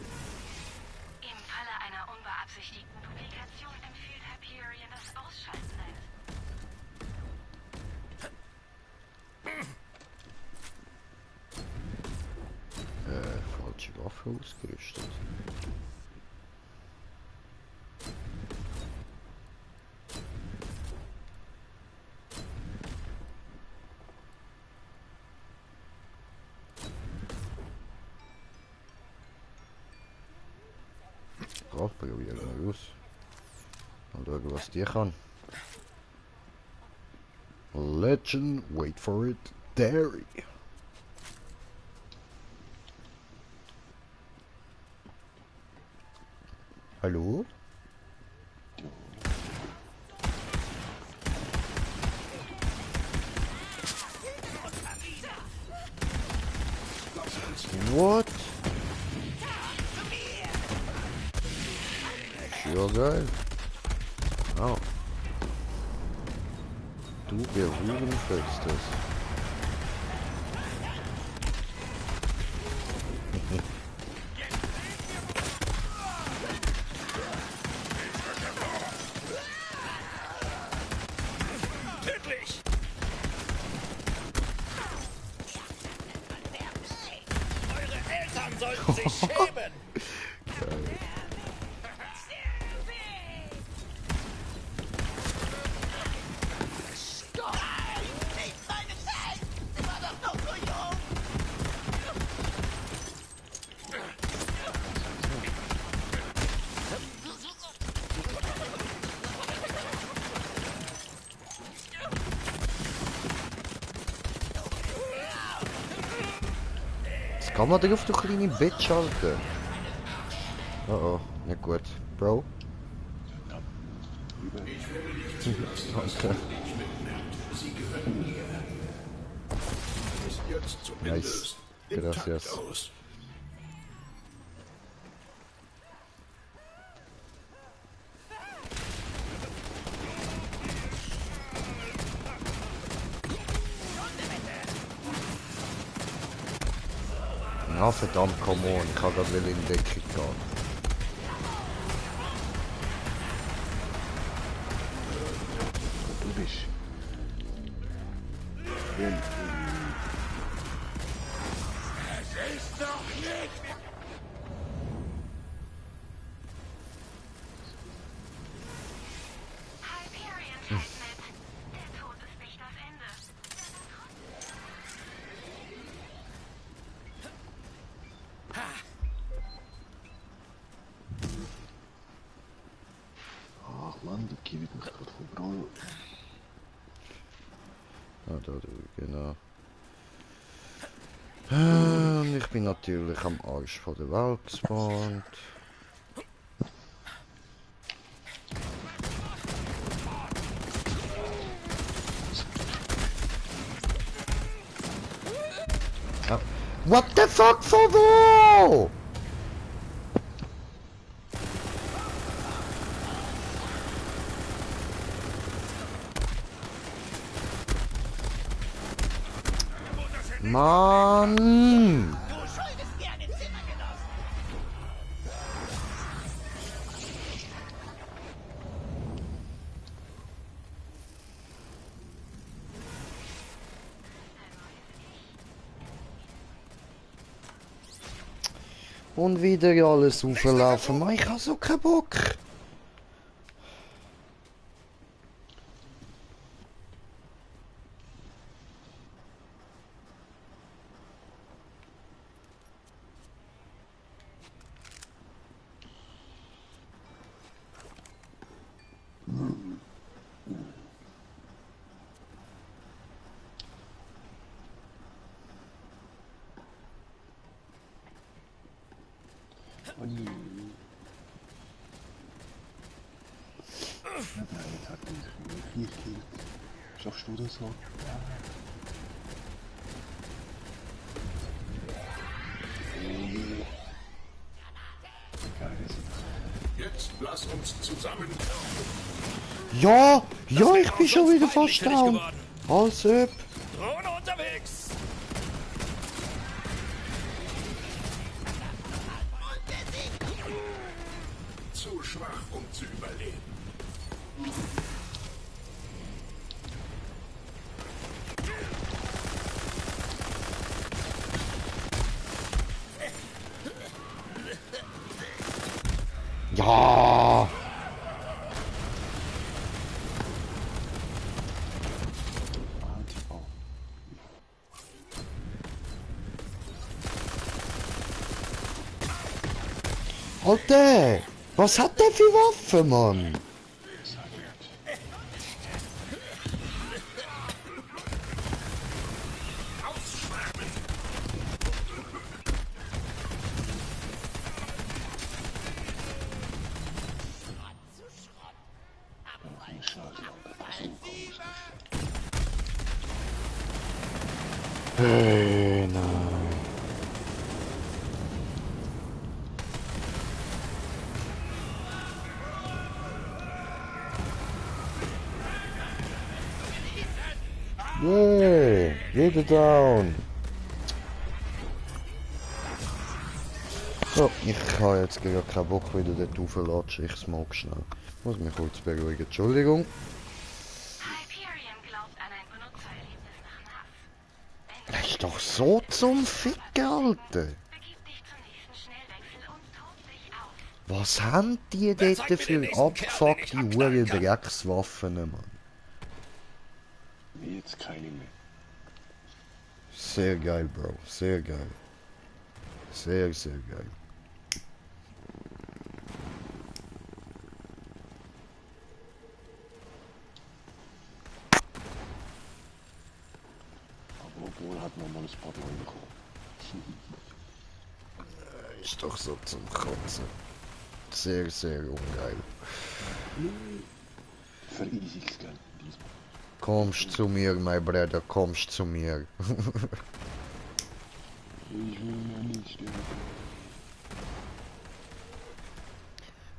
Im Falle einer unbeabsichtigten Duplikation empfiehlt Hyperion das Ausschalten seines. Falsche Waffe ausgerüstet. Probieren wir aus. Mal schauen, was die kann. Legend, wait for it, Dairy. Hallo? What? Ja, geil. Oh. Du Hurenfestes. Tödlich! Eure Eltern sollten sich schämen! Jetzt kann man drauf, du kleine Bitch, Alter. Oh oh, nicht gut. Bro. Alter. Nice. Gracias. Ja, verdammt, come on, ich kann gerade in Deckung gehen. Du bist. Es ist doch nicht! Hyperion teilt mit. Der Tod ist nicht das Ende. Überall. Ah, da, genau. Und ich bin natürlich am Arsch von der Welt gespawnt. Ah. What the fuck, for wo? Mann! Und wieder alles auflaufen. Mann, ich hab so keinen Bock. Ui. Ja, jetzt hat die 4 Kills. Schaffst du das noch? Jetzt lass uns zusammen. Ja, ja, ich bin schon wieder fast down. Alles up. Drohne unterwegs! Zu schwach, um zu überleben. Ja. Alter, was hat der für Waffen, Mann? Hey, nein. Yeah, wieder down. So, ich habe jetzt gar keinen Bock wieder dort rauflatschen. Ich smoke schnell. Muss mich kurz beruhigen. Entschuldigung. Hyperion glaubt an ein Benutzererlebnis nach NAV. Das ist doch so zum Ficken, Alter. Begib dich zum nächsten Schnellwechsel und tob dich auf. Was haben die Wer dort zeigt mir den für nächsten Kerl, den ich abgefuckte abknallen kann? Dreckswaffen, Mann? Jetzt keine mehr. Sehr geil, Bro. Sehr geil. Sehr, sehr geil. Aber obwohl hat man mal ein paar neue bekommen. Ist doch so zum Kotzen. Sehr, sehr ungeil. Für Easys, gell? Diesmal. Kommst zu mir, mein Bruder, kommst zu mir. Ich will ja nicht sterben.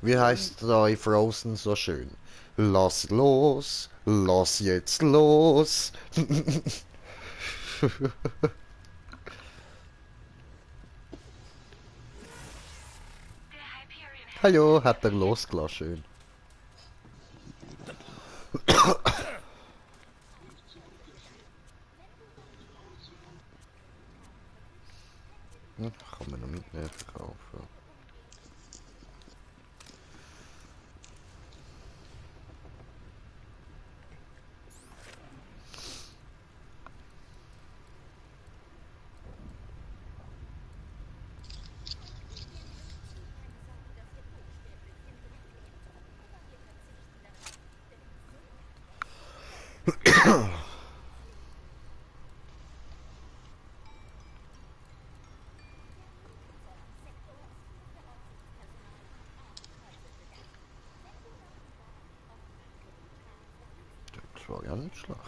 Wie heißt da in Frozen so schön? Lass los, lass jetzt los. Hallo, hat er losgelassen, schön. Kann man noch mitnehmen, kaufen. Das war ja nicht schlecht.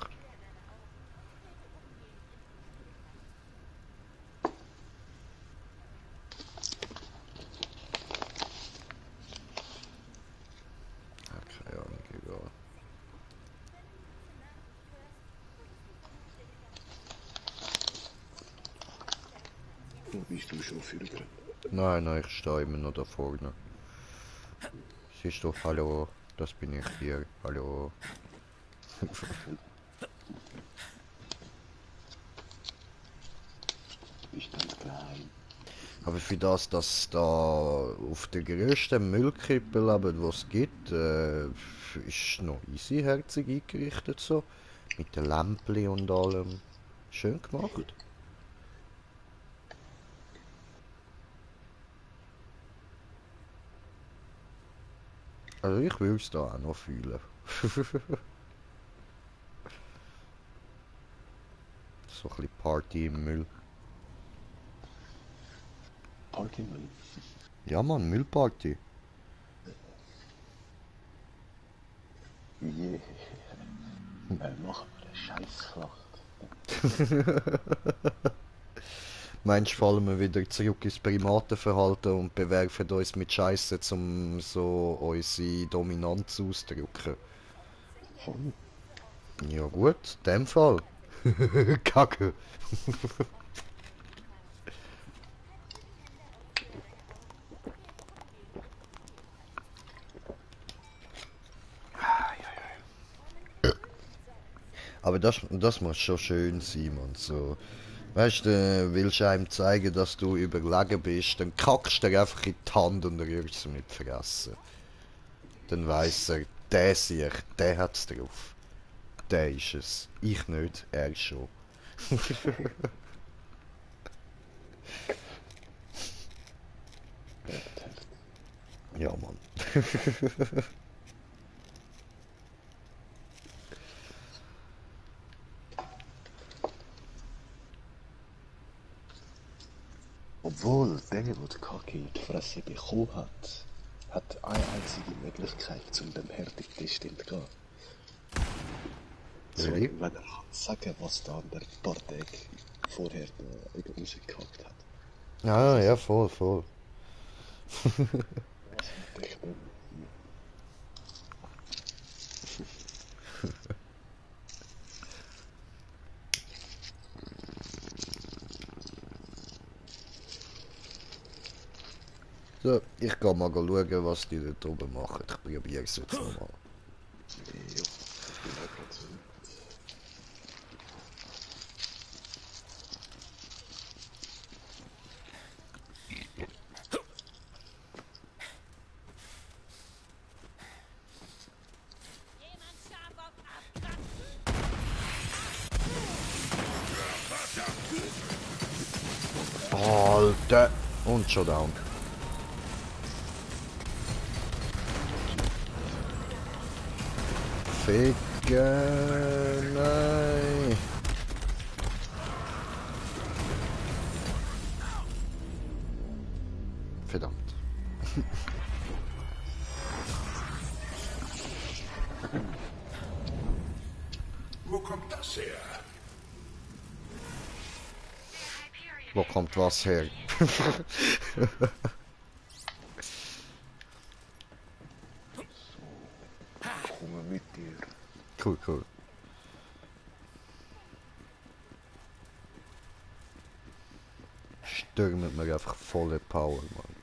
Keine Ahnung, egal. Bist du schon für drin? Nein, ich stehe immer noch da vorne. Siehst du, hallo, das bin ich hier, hallo. Ist ganz geheim. Aber für das, dass da auf der grössten Müllkippe lebt, was es gibt, ist noch easy herzig eingerichtet so. Mit den Lämpchen und allem. Schön gemacht. Also ich will es da auch noch fühlen. So ein bisschen Party im Müll. Partymüll. Ja Mann, Müllparty. Yeah. Machen wir eine Scheissschlacht. Meinst du, fallen wir wieder zurück ins Primatenverhalten und bewerfen uns mit Scheiße, um so unsere Dominanz auszudrücken? Voll. Ja gut, in dem Fall. Kacke. Aber das muss schon schön sein, man. So, weißt du, willst du einem zeigen, dass du überlegen bist, dann kackst du dir einfach in die Hand und rührst es mit Fressen. Dann weiss er, der sich, der hat's drauf. Der ist es. Ich nicht, er schon. Ja, Mann. Obwohl der, der die Kacke in die Fresse bekommen hat eine einzige Möglichkeit, um dem Herdentest zu entgehen. So, Really? wenn er kann sagen, was da an der paar Tage vorher da rausgehackt hat. Ah, ja, voll, voll. Ich bin So, ich geh mal schauen, was die dort oben machen. Ich probiere es jetzt nochmal. ja, ich bin auch gerade so. Alter! Und schon down. Ficken, nein! Verdammt. Wo kommt das her? Wo kommt was her? Komme mit dir. Cool, cool. Stürmen wir einfach volle Power, Mann.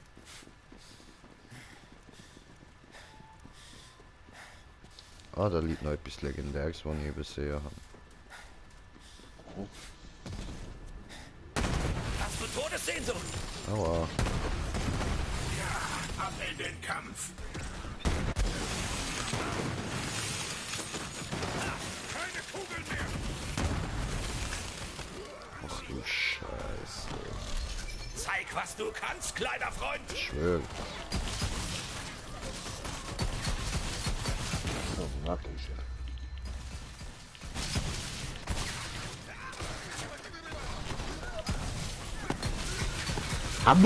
Ah, da liegt noch etwas Legendäres, was ich übersehen habe. Hast du Todessehnsucht? Aua. Ja, ab in den Kampf. Keine Kugeln mehr. Ach du Scheiße. Zeig, was du kannst, kleiner Freund. Ich schwöre. So, mag ich ja. Das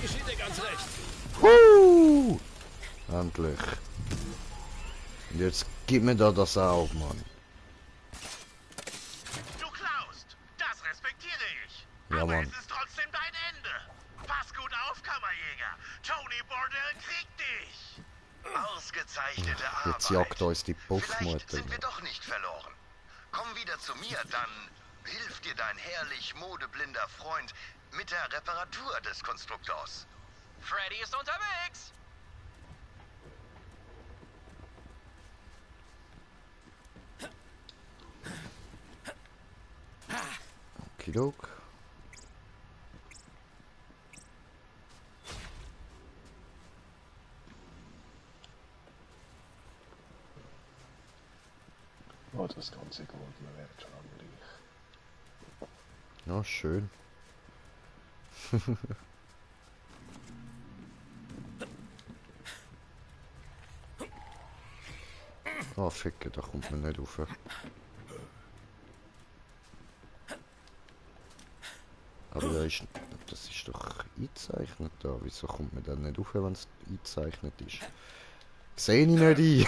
geschieht dir ganz recht. Endlich. Und jetzt gib mir da das auch, Mann. Du klaust. Das respektiere ich. Ja, Aber Mann. es ist trotzdem dein Ende. Pass gut auf, Kammerjäger. Tony Bordell kriegt dich. Ausgezeichnete Jetzt Arbeit. jagt uns die Vielleicht Puffmutter. sind wir doch nicht verloren. Komm wieder zu mir, dann hilft dir dein herrlich modeblinder Freund mit der Reparatur des Konstruktors. Freddy ist unterwegs. Okidok. Oh, das ganze Goldene wird schon reich. Ja, schön. Oh, ficke, da kommt man nicht rauf. Aber das ist doch eingezeichnet da. Wieso kommt man da nicht rauf, wenn es eingezeichnet ist? Sehe ich nicht ein.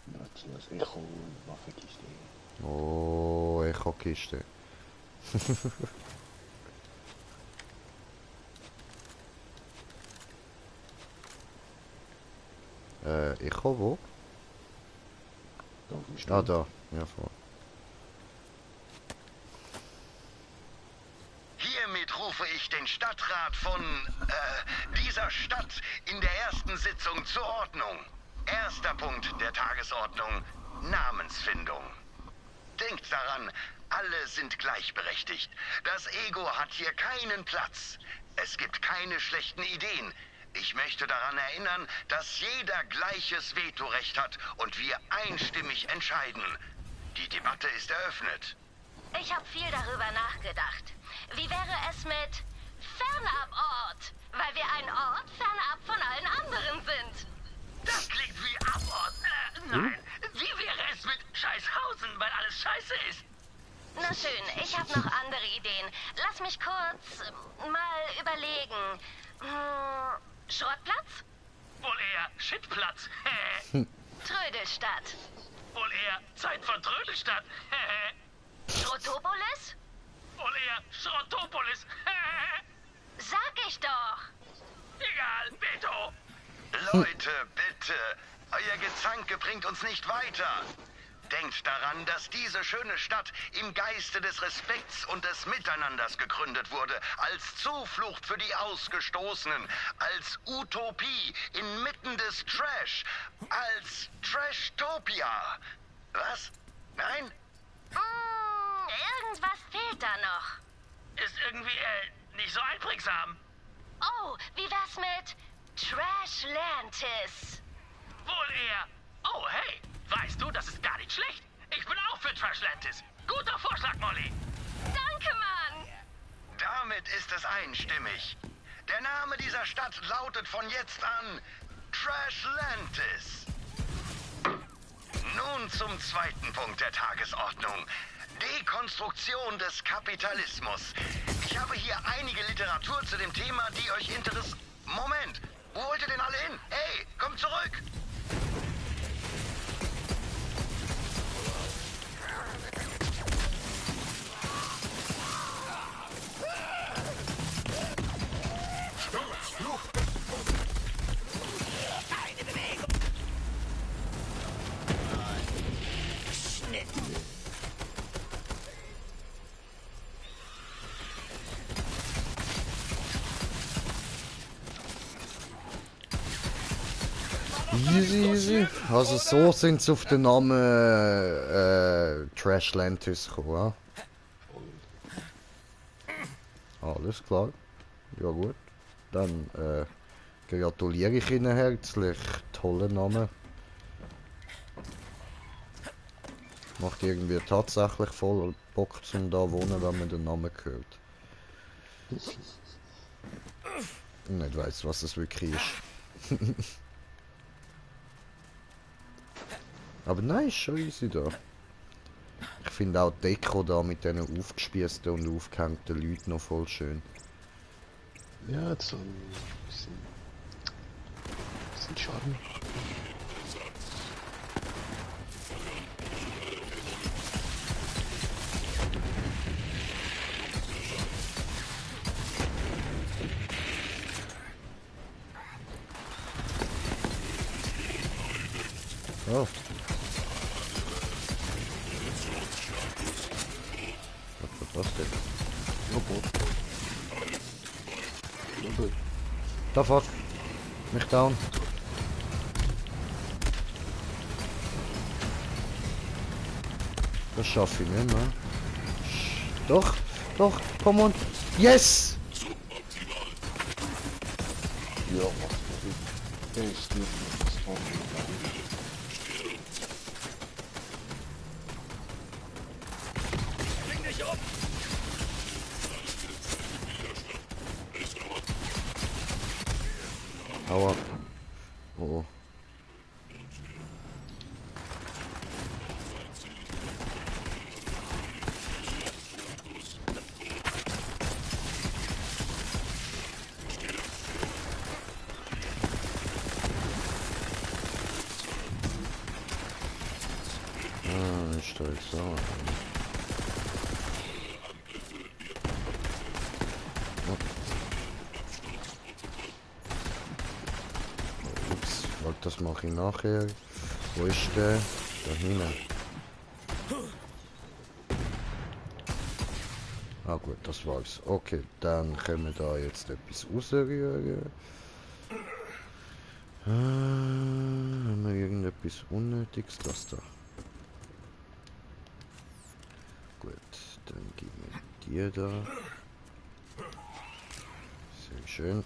Dazu ein Echo und Waffenkiste. Oh, Echo-Kiste. Echo wo? Da auf dem Ah, Stand. da. Ja, voll. Hiermit rufe ich den Stadtrat von dieser Stadt in der ersten Sitzung zur Ordnung. Erster Punkt der Tagesordnung: Namensfindung. Denkt daran, alle sind gleichberechtigt. Das Ego hat hier keinen Platz. Es gibt keine schlechten Ideen. Ich möchte daran erinnern, dass jeder gleiches Vetorecht hat und wir einstimmig entscheiden. Die Debatte ist eröffnet. Ich habe viel darüber nachgedacht. Wie wäre es mit fernab Ort? Weil wir ein Ort fernab von allen anderen sind. Das klingt wie Abort. Nein. Wie wäre es mit Scheißhausen, weil alles scheiße ist? Na schön, ich habe noch andere Ideen. Lass mich kurz mal überlegen. Schrottplatz? Wohl eher Shitplatz. Trödelstadt. Wohl eher Zeit von Trödelstadt. Schrottopolis? Wohl eher Schrottopolis. Sag ich doch. Egal, Veto. Leute, bitte. Euer Gezanke bringt uns nicht weiter. Denkt daran, dass diese schöne Stadt im Geiste des Respekts und des Miteinanders gegründet wurde, als Zuflucht für die Ausgestoßenen, als Utopie inmitten des Trash, als Trashtopia. Was? Nein? Irgendwas fehlt da noch. Ist irgendwie, nicht so einprägsam. Oh, wie wär's mit Trashlantis? Wohl eher. Oh, hey, weißt du, das ist gar nicht schlecht. Ich bin auch für Trashlantis. Guter Vorschlag, Molly. Danke, Mann. Damit ist es einstimmig. Der Name dieser Stadt lautet von jetzt an Trashlantis. Nun zum zweiten Punkt der Tagesordnung. Dekonstruktion des Kapitalismus. Ich habe hier einige Literatur zu dem Thema, die euch interessiert. Moment, wo wollt ihr denn alle hin? Hey, kommt zurück! Easy, easy. Also so sind sie auf den Namen Trashlantis gekommen. Ja? Alles klar. Ja gut. Dann gratuliere ich Ihnen herzlich. Toller Name. Macht irgendwie tatsächlich voll Bock zum da wohnen, wenn man den Namen hört. Nicht weiss, was es wirklich ist. Aber nein, ist schon easy da. Ich finde auch die Deko da mit diesen aufgespießten und aufgehängten Leuten noch voll schön. Ja, jetzt so ein bisschen Charme. Oh. Was war das denn? Robot. Robot. Da fuck. Mich down. Das schaffe ich nicht mehr. Doch, doch, komm on. Yes! Ja, was für ein. Der ist wirklich das Vorbild. Bring dich um! Aua. Oh. Ah, ich stelle es sauer. Ups, das mache ich nachher. Wo ist der? Da hinten. Ah gut, das war's. Okay, dann können wir da jetzt etwas rausrühren. Haben wir irgendetwas Unnötiges? Das da. Gut, dann geben wir dir da. Sehr schön.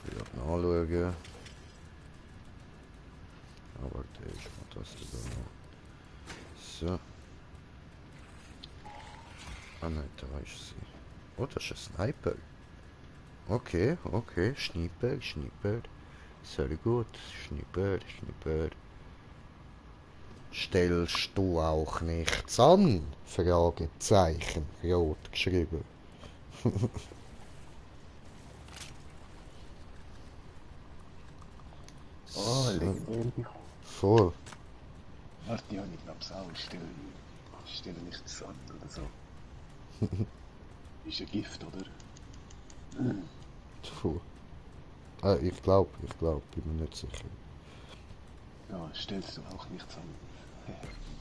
Ich will noch anschauen. Aber der ist mal das da noch. So. Ah nein, da ist sie. Oh, das ist ein Sniper. Okay, okay, Schnipper, Schnipper. Sehr gut, Schnipper, Schnipper. Stellst du auch nichts an? Fragezeichen, rot geschrieben. Oh, legendär. Voll. Warte, die habe ich glaube ich auch. Stelle nichts an oder so. Ist ein Gift, oder? Puh. Ich glaube, bin mir nicht sicher. Ja, stellst du auch nichts an.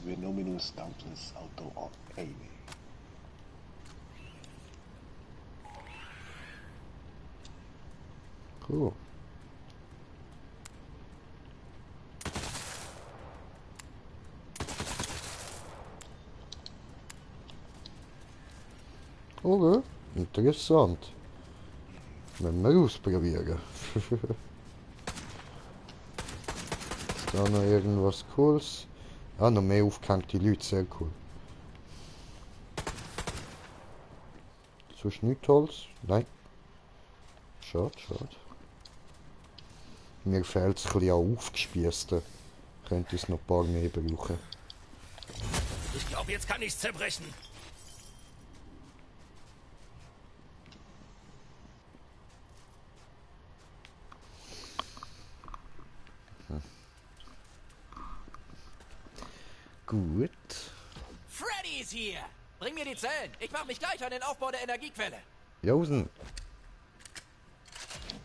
Venominus Dauntless Auto on Amy. Cool. Okay, interessant. Wenn wir ausprobieren. Ist da noch irgendwas Cooles? Ah, noch mehr aufgehängte Leute, sehr cool. Sonst nichts Holz? Nein. Schade, schade. Mir fehlt es ein bisschen an aufgespießten. Könnte es noch ein paar mehr brauchen. Ich glaube, jetzt kann ich's zerbrechen. Gut. Freddy ist hier! Bring mir die Zellen. Ich mache mich gleich an den Aufbau der Energiequelle. Josen.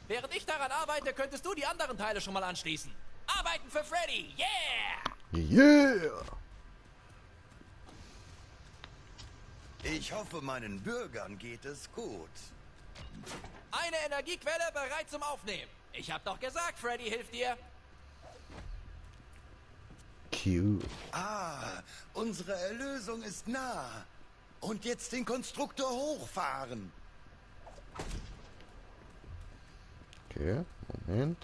Während ich daran arbeite, könntest du die anderen Teile schon mal anschließen. Arbeiten für Freddy! Yeah! Yeah! Ich hoffe, meinen Bürgern geht es gut. Eine Energiequelle bereit zum Aufnehmen. Ich hab doch gesagt, Freddy hilft dir. Cute. Ah, unsere Erlösung ist nah. Und jetzt den Konstruktor hochfahren. Okay, Moment.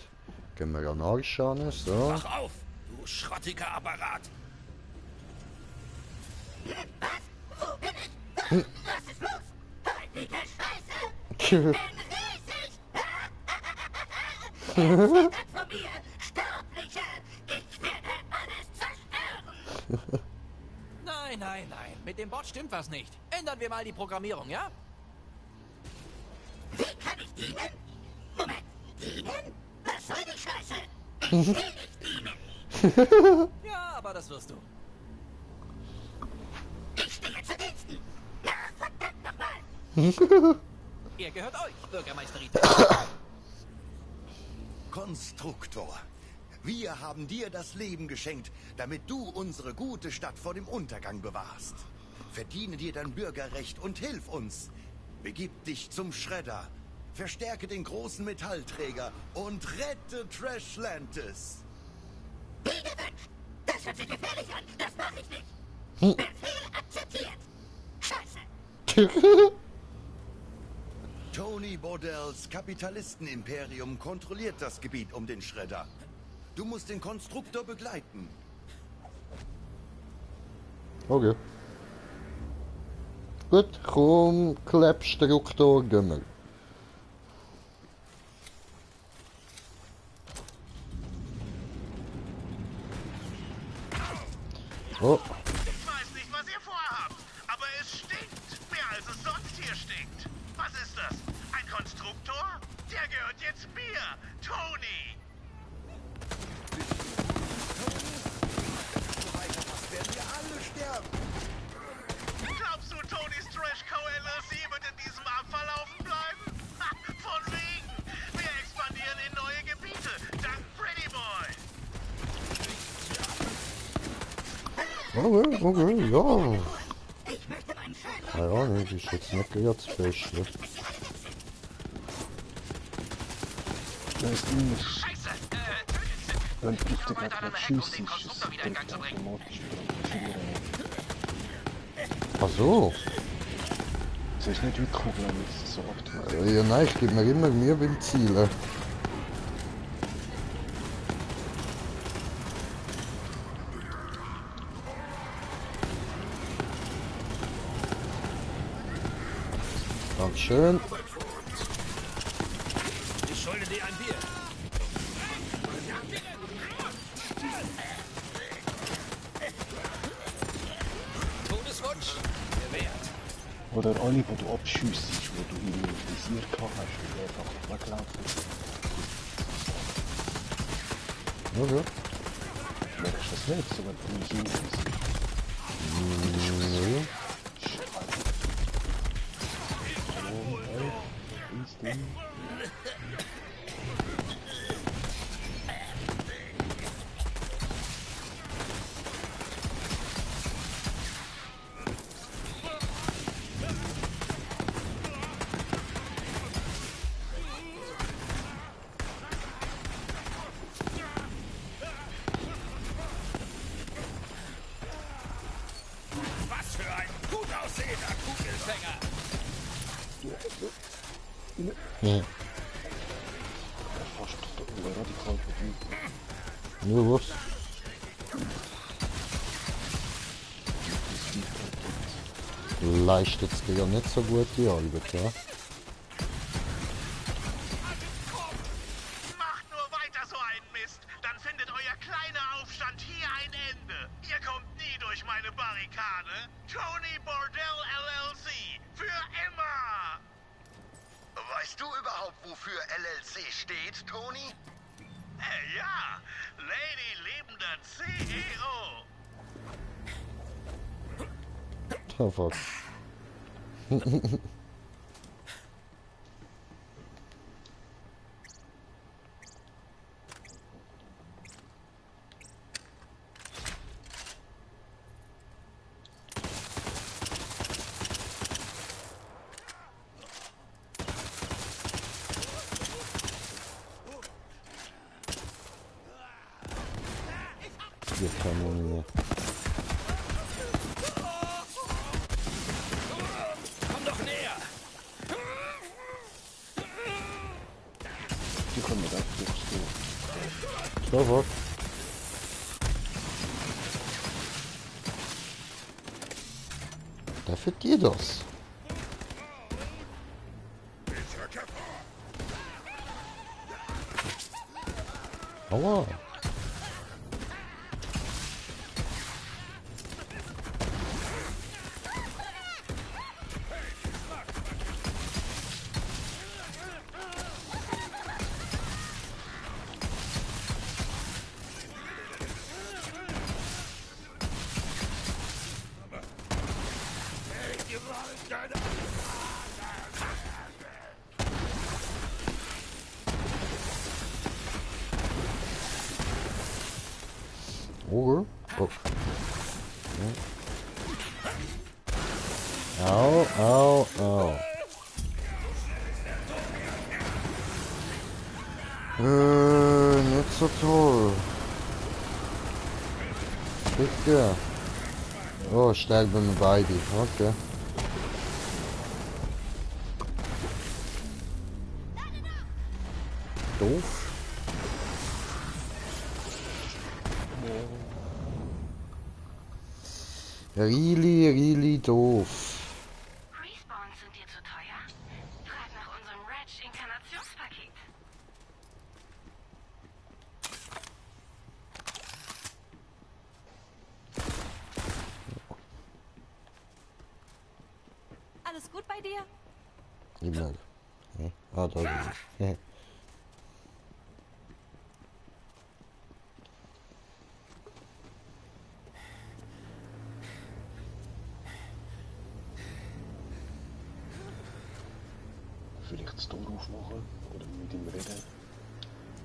Gehen wir an Arsch an, so. Wach auf, du schrottiger Apparat. Was? Wo bin ich? Was ist los? Heilige Scheiße! Riesig! Von mir, Sterbliche! Ich werde alles zerstören! Nein, nein, nein. Mit dem Bot stimmt was nicht. Ändern wir mal die Programmierung, ja? Wie kann ich dienen? Moment, dienen? Was soll die Scheiße? Ich will nicht dienen. Ja, aber das wirst du. Ich stehe zu Diensten. Na, verdammt nochmal. Er gehört euch, Bürgermeisterin. Konstruktor, wir haben dir das Leben geschenkt, damit du unsere gute Stadt vor dem Untergang bewahrst. Verdiene dir dein Bürgerrecht und hilf uns. Begib dich zum Schredder, verstärke den großen Metallträger und rette Trashlantis. Wie gewünscht. Das hört sich gefährlich an. Das mache ich nicht. Befehl akzeptiert. Scheiße. Tony Bordells Kapitalistenimperium kontrolliert das Gebiet um den Schredder. Du musst den Konstruktor begleiten. Okay. Gut, komm, Klebstruktor, gehen wir. Oh. Ich weiß nicht, was ihr vorhabt, aber es stinkt. Mehr als es sonst hier stinkt. Was ist das? Ein Konstruktor? Der gehört jetzt mir, Tony. So weitermachst, werden wir alle sterben. Glaubst du, Tonys Trash Co. LLC wird in diesem Abfalllaufen bleiben? Ha, von wegen. Wir expandieren in neue Gebiete, dank Pretty Boy. Okay, ja. Ich möchte meinen Schein. Ja, nee, das ist jetzt nicht gerade das Beste. Das ist Scheiße! wenn ich Ich da arbeite gerade an noch einem Hack, um schieße, den ist es Konstruktor wieder in Gang zu bringen. automatisch programmiert. Ach so. Das ist nicht wie Kugeln jetzt so aktuell. Ja, nein, ich gebe mir immer Mühe beim Zielen. Dankeschön. Ich schulde dir ein Bier. Todeswunsch? Gewährt. Oder alle, die du abschiessest, wo du irgendwie im Visier gehabt hast und einfach weglaufen. Okay. Merkst du das nicht, so wenn du nicht im Visier Nee. Was für ein gut aussehender Kugelfänger! Ja. fast radikal verbieten. Nur was? Leistet's dir ja nicht so gute Arbeit, ja? Macht nur weiter so einen Mist, dann findet euer kleiner Aufstand hier ein Ende. Ihr kommt nie durch meine Barrikade. Tony Bordell LLC, für immer! Weißt du überhaupt, wofür LLC steht, Tony? Ja, Lady liebender CEO. Oh fuck. Hier kann man nicht mehr. Komm doch näher! Die kommen nicht ab, So fuck. Dafür dir das. Aua. Oh. Au, au, au. Nicht so toll. Bitte. Oh, sterben wir beide. Okay. Doof. Really doof. Respawns sind dir zu teuer? Frag nach unserem Ratch-Inkarnationspaket. Alles gut bei dir? Immer. Ja. Ah, da ist es. Vielleicht das Tor aufmachen oder mit ihm reden.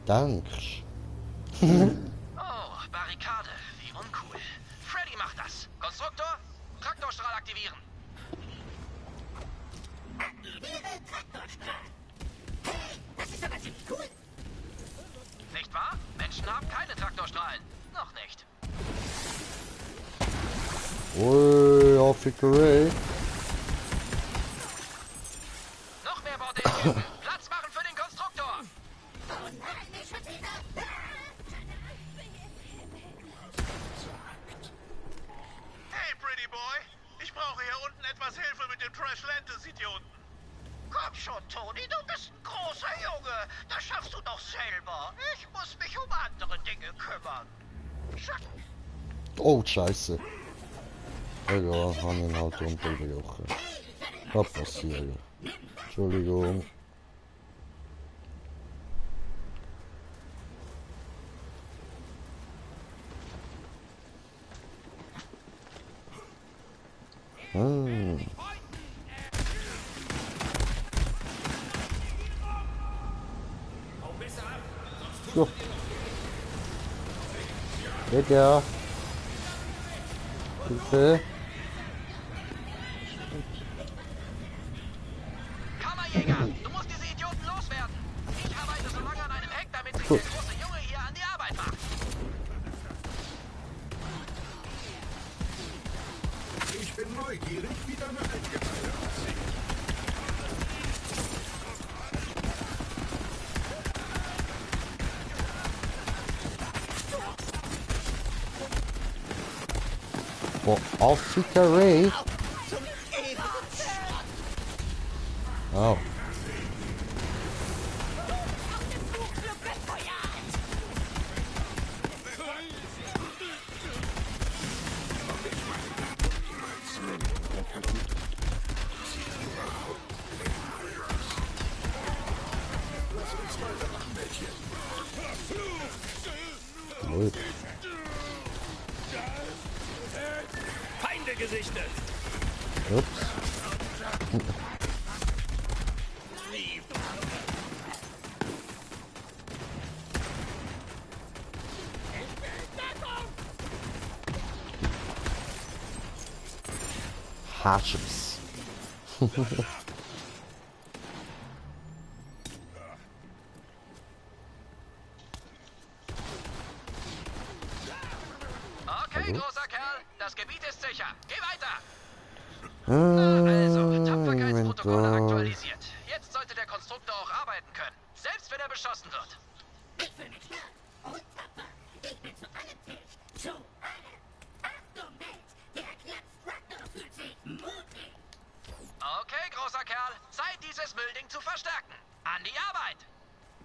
Danke. Oh, Barrikade. Wie uncool. Freddy macht das. Konstruktor, Traktorstrahl aktivieren. Aktiviere Traktorstrahl. Hey, das ist aber ziemlich cool. Nicht wahr? Menschen haben keine Traktorstrahlen. Noch nicht. Ui, auf Ray. Noch mehr Bordelltypen. Platz machen für den Konstruktor. Oh nein, nicht schon wieder. Hey, Pretty Boy. Ich brauche hier unten etwas Hilfe mit dem Trashlantis-Idioten. Komm schon, Toni, du bist ein großer Junge. Das schaffst du doch selber. Ich muss mich um andere Dinge kümmern. Oh, Scheiße. Egal, habe ihn halt unterbrochen. Kann passieren. Entschuldigung. So. Bitte. Hilfe. Kammerjäger, du musst diese Idioten loswerden. Ich arbeite so lange an einem Heck, damit sich der große Junge hier an die Arbeit macht. Ich bin neugierig, wie deine Eingeweide aussieht. Oh, Officer Ray. Oh. Gut. Feinde gesichtet. Ups. Hatches. Okay, großer Kerl, das Gebiet ist sicher. Geh weiter. Also, Tapferkeitsprotokolle aktualisiert. Jetzt sollte der Konstruktor auch arbeiten können, selbst wenn er beschossen wird. Ich fühle mich stark und tapfer. Ich bin zu allem fähig. Zu allem. Achtung, Welt. Der Klapstraktor fühlt sich mutig. Okay, großer Kerl, Zeit, dieses Müllding zu verstärken. An die Arbeit.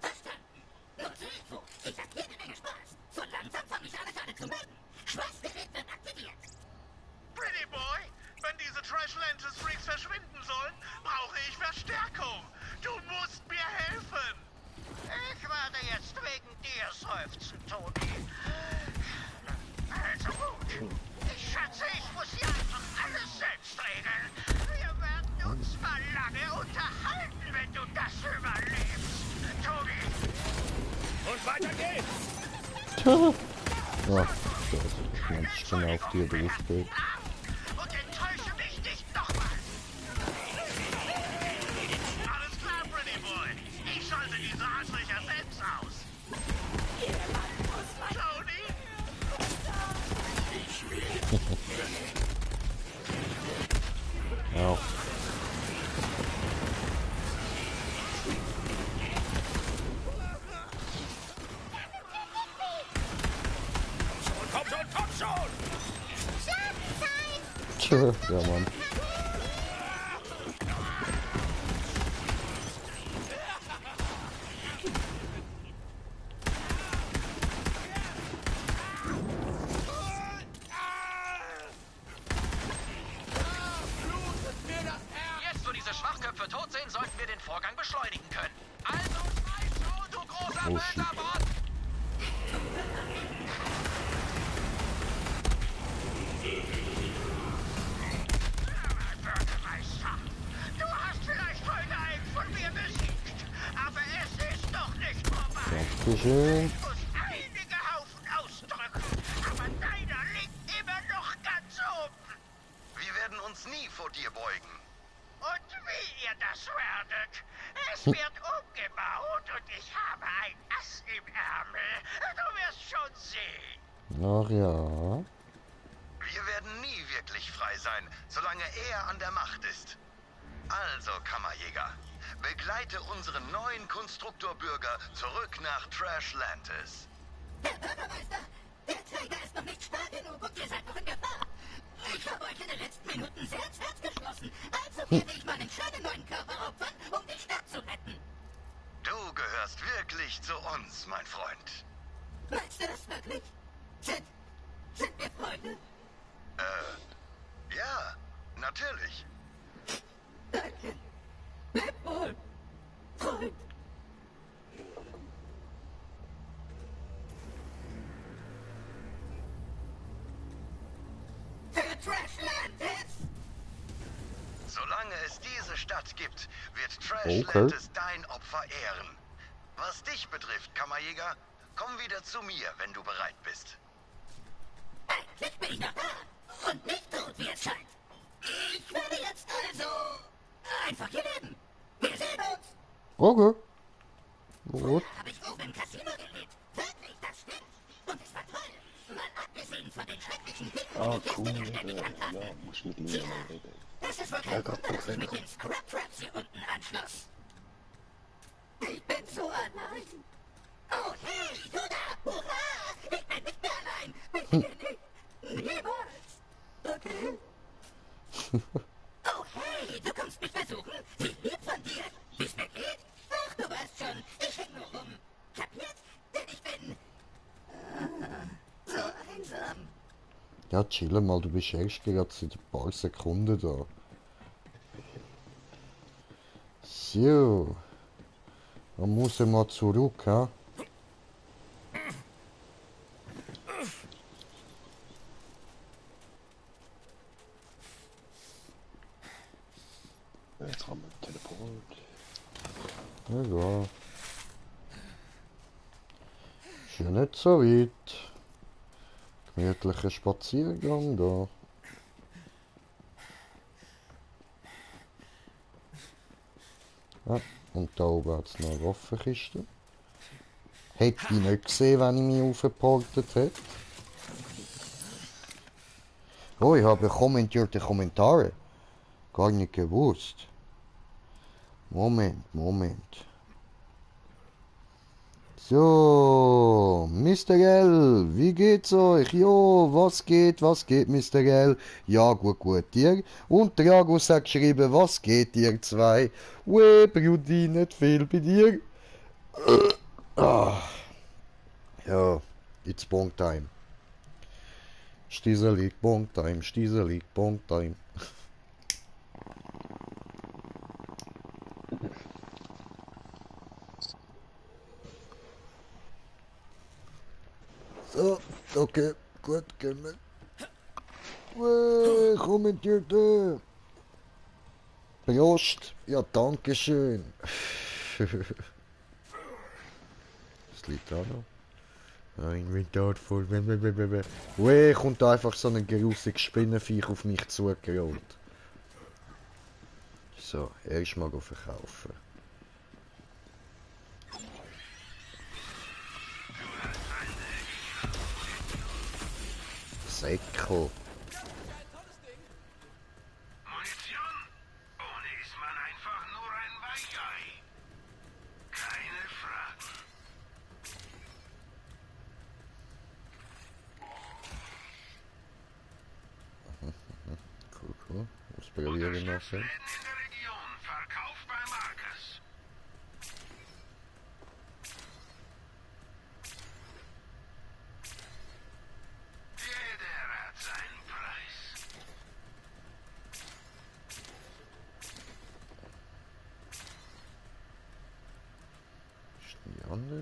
Verstanden. Nur zur Info. Ich hab jede Menge Spaß. So langsam fange ich alles an zu mögen. Schweißgerät wird aktiviert. Pretty Boy, wenn diese Trashlantis-Freaks verschwinden sollen, brauche ich Verstärkung. Du musst mir helfen. Ich werde jetzt wegen dir seufzen, Toni. Also gut. Ich schätze, ich muss hier einfach alles selbst regeln. Wir werden uns Und weiter geht's! Ja, ich meine, ich kann auf dir draufgehen. Und enttäusche mich nicht nochmal! Alles klar, Pretty Boy. Ich schalte diese Arschlöcher selbst aus. Tony? Ja. Komm schon! Tja, ja, Mann. Jetzt, wo diese Schwachköpfe tot sind, sollten wir den Vorgang beschleunigen können. Also schrei zu, du großer Oh, shit. Böser-Bot! Bürgermeister, du hast vielleicht heute einen von mir besiegt, aber es ist noch nicht vorbei. Dankeschön. Ich muss einige Haufen ausdrücken, aber deiner liegt immer noch ganz oben. Wir werden uns nie vor dir beugen. Und wie ihr das werdet, es wird umgebaut und ich habe ein Ass im Ärmel. Du wirst schon sehen. Ach ja. Wir werden nie wirklich frei sein, solange er an der Macht ist. Also, Kammerjäger, begleite unseren neuen Konstruktorbürger zurück nach Trashlantis. Herr Bürgermeister, der Träger ist noch nicht stark genug und ihr seid noch in Gefahr. Ich habe euch in den letzten Minuten sehr ins Herz geschlossen. Also werde ich meinen kleinen neuen Körper opfern, um die Stadt zu retten. Du gehörst wirklich zu uns, mein Freund. Meinst du das wirklich? Sind wir Freunde? Ja, natürlich. Danke. Leb wohl, Freund. Für Trashlantis! Solange es diese Stadt gibt, wird Trashlantis dein Opfer ehren. Was dich betrifft, Kammerjäger, komm wieder zu mir, wenn du bereit bist. Eigentlich bin ich noch da und nicht tot, wie es scheint. Ich werde jetzt also einfach hier leben. Wir sehen uns. Okay. Gut. Habe ich oben im Casino gelebt. Wirklich, das stimmt. Und es war toll. Mal abgesehen von den schrecklichen Dingen, Cool. die ich gestern erlebt habe. Ja, muss mit mir mal reden. Das ist wohl kein Wunder, dass ich mit den Scrub Traps hier unten anschloss. Ich bin so allein. Oh, hey, du da! Hurra! Ich bin nicht mehr allein. Mit dir nicht. Niemals. Okay? Oh, hey, du kommst mich besuchen? Wie lieb von dir. Wie's mir geht? Ach, du weißt schon, ich häng nur rum. Kapiert? Denn ich bin... so einsam. Ja, chill mal, du bist erst gerade seit ein paar Sekunden da. So. Dann muss ich mal zurück, ha? Jetzt haben wir Teleport. Ja. Schon nicht so weit. Gemütlicher Spaziergang da. Ja, und da oben hat es noch eine Waffenkiste. Hätte ich nicht gesehen, wenn ich mich aufgeportet hätte. Oh, ich habe kommentierte Kommentare. Gar nicht gewusst. Moment. So, Mr. L, wie geht's euch? Jo, was geht, Mr. L? Ja, gut, dir? Und Dragos hat geschrieben, was geht, ihr zwei? Brudi, nicht viel bei dir? Ja, it's bonk time. Stieselig, bonk time. So, okay, gut, gehen wir. Kommentierte. Prost. Ja, danke schön. Was liegt da noch? Ein Inventar voll. Ui, kommt da einfach so ein gerussiges Spinnenviech auf mich zugerollt. So, erstmal verkaufen. Säckel. Munition? Ohne ist man einfach nur ein Weichei. Keine Fragen. Cool. Was probieren wir noch? In der Region. Verkauf bei Marcus. Jeder hat seinen Preis. Ist die andere?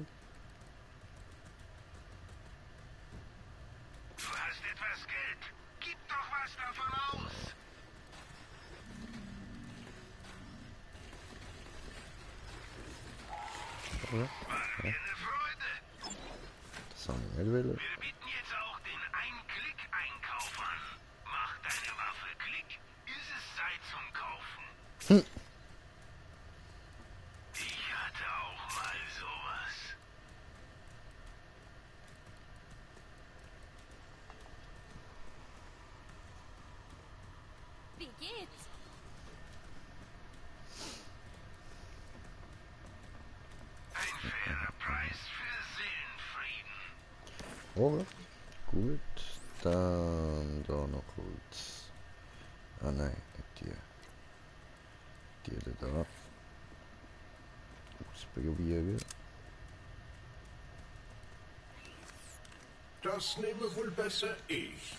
Du hast etwas Geld. Gib doch was davon aus. Oder? War mir eine Freude. Das habe ich nicht wollen. Wir bieten jetzt auch den Ein-Klick-Einkauf an. Mach deine Waffe Klick. Ist es Zeit zum Kaufen. Ich hatte auch mal sowas. Wie geht's? Ein fairer Preis für Seelenfrieden. Oh, gut. Dann da noch kurz. Ah nein, nicht die. Die da. Ausprobieren. Das nehme wohl besser ich.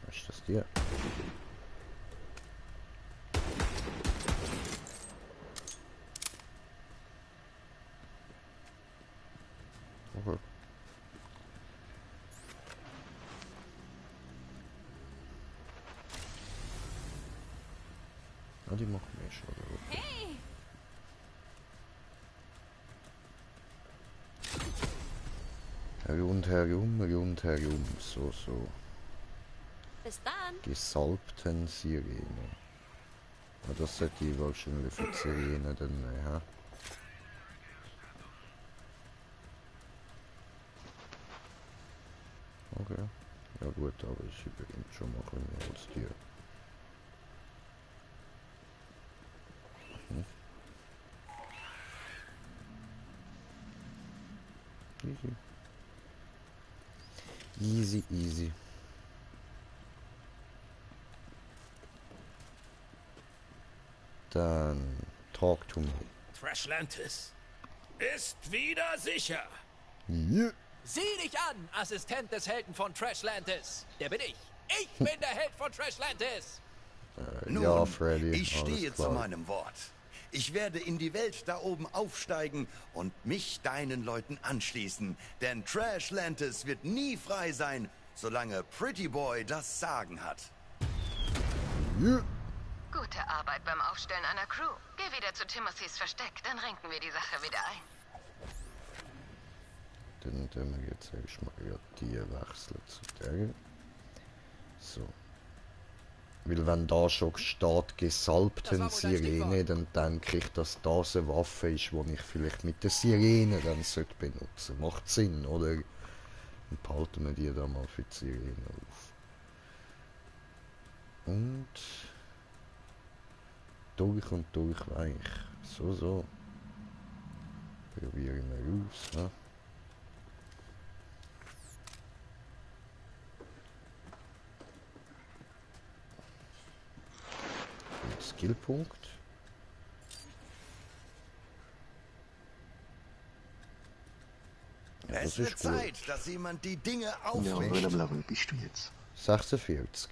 Was ist das dir? Okay. Ah, die machen wir schon. Hey! Rundherum, so. Bis dann! Gesalbten Sirene. Ah, das sollte ich wahrscheinlich für die Sirene dann nehmen, ha? Okay. Ja gut, aber es übernimmt schon mal ein bisschen als Tier. Easy. Dann talk to me. Trashlantis ist wieder sicher. Yeah. Sieh dich an, Assistent des Helden von Trashlantis. Der bin ich. Ich bin der Held von Trashlantis. Nun, ja, Freddy. ich stehe alles zu klar. meinem Wort. Ich werde in die Welt da oben aufsteigen und mich deinen Leuten anschließen. Denn Trashlantis wird nie frei sein, solange Pretty Boy das Sagen hat. Yeah. Gute Arbeit beim Aufstellen einer Crew. Geh wieder zu Timothys Versteck, dann renken wir die Sache wieder ein. Dann tun wir jetzt erstmal die wechseln zu der. So. Weil wenn da schon steht gesalbten Sirene, dann denke ich, dass das eine Waffe ist, die ich vielleicht mit der Sirene dann sollte benutzen. Macht Sinn, oder? Dann behalten wir die da mal für die Sirene auf. Und durch weich. So. Probieren wir aus, ne? Skillpunkt. Ja, Es wird Zeit, dass jemand die Dinge Ja, aufwächt. Level bist du jetzt? 46.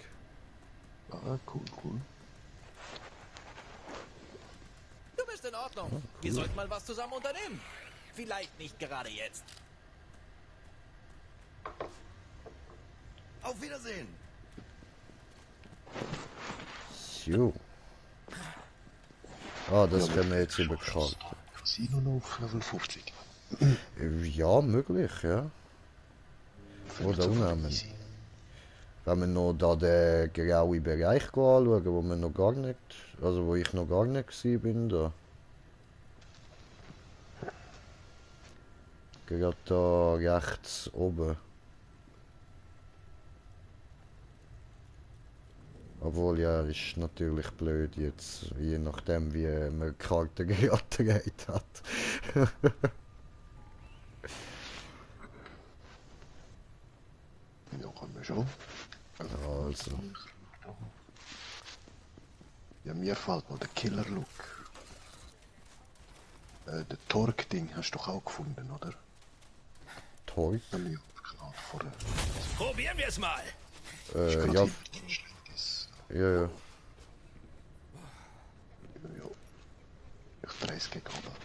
Ah, cool. Du bist in Ordnung. Wir sollten mal was zusammen unternehmen. Vielleicht nicht gerade jetzt. Auf Wiedersehen. So. Ah, das können wir jetzt über Karte. Casino noch auf Level 50. Ja, möglich, ja. Oder unheimlich. Easy. Wenn wir noch da den grauen Bereich anschauen, wo wir noch gar nicht, also wo ich noch gar nicht gewesen bin, da. Gerade da rechts oben. Obwohl, ja, ist natürlich blöd jetzt, je nachdem wie man die Karte gerade gedreht hat. Ja, können wir schon. Also. Ja, mir fällt noch der Killer-Look. Der Torque-Ding hast du doch auch gefunden, oder? Torque? Vorher. Probieren wir es mal. Ja. Ja, ja. Ich drehe es gegen oben.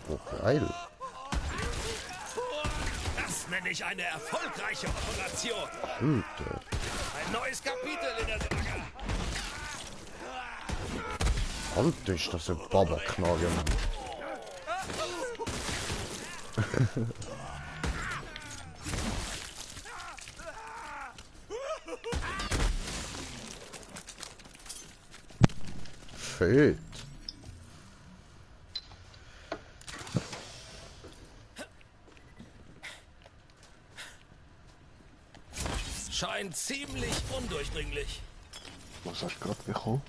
Oh, geil. Das nenne ich eine erfolgreiche Operation. Alter. Ein neues Kapitel in der Saga. Alter, ist das ein Babaknagel, Mann. Fett. Scheint ziemlich undurchdringlich. Was hast du gerade bekommen?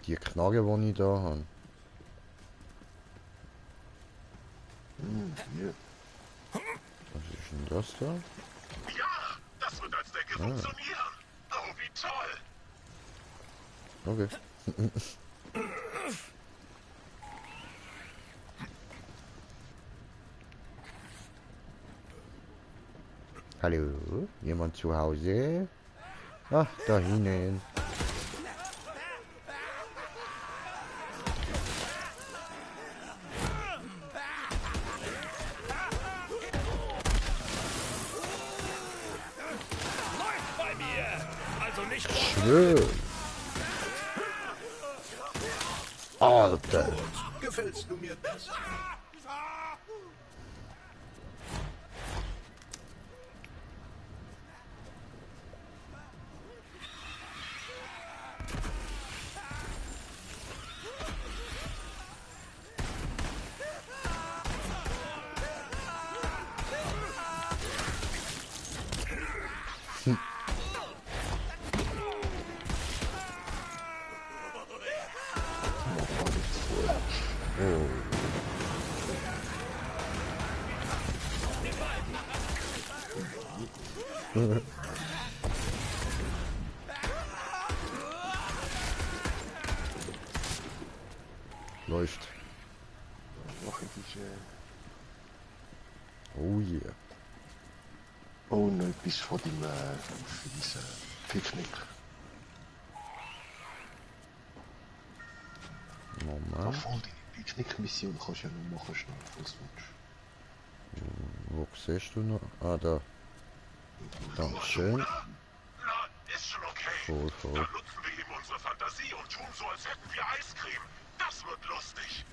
Die Knarre, die ich da habe. Hier. Was ist denn das da? Ja, das wird als Decke funktionieren. Oh, wie toll. Okay. Hallo? Jemand zu Hause? Ach, da hinten. Läuft bei mir. Also nicht Schön. Alter. Gefällst du mir besser? Läuft. Noch etwas, Oh yeah. oh, noch etwas von dem für diesen Picknick. Moment. Voll die Picknick-Mission kannst du ja noch machen, schnell, falls du willst. Wo siehst du noch? Ah, da. Dankeschön. Na, ist schon okay. Voll, voll. Dann nutzen wir eben unsere Fantasie und tun so, als hätten wir Eiscreme. Das wird lustig.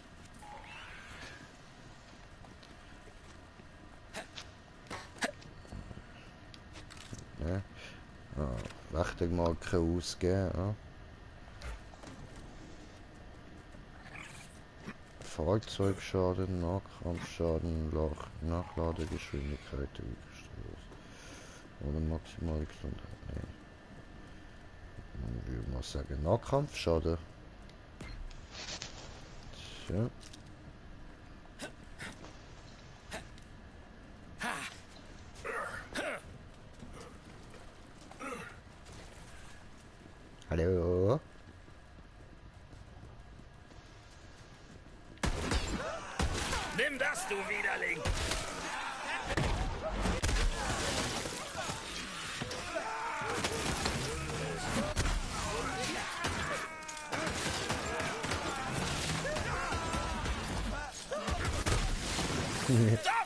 Ja. Ah, Wächtermarke ausgeben. Ja. Fahrzeugschaden, Nahkampfschaden, Nachladegeschwindigkeit der Rückstoß. Oder maximale Gesundheit. Nee. Ich würde mal sagen Nahkampfschaden. Tja. Hallo? Nimm das, du Widerling!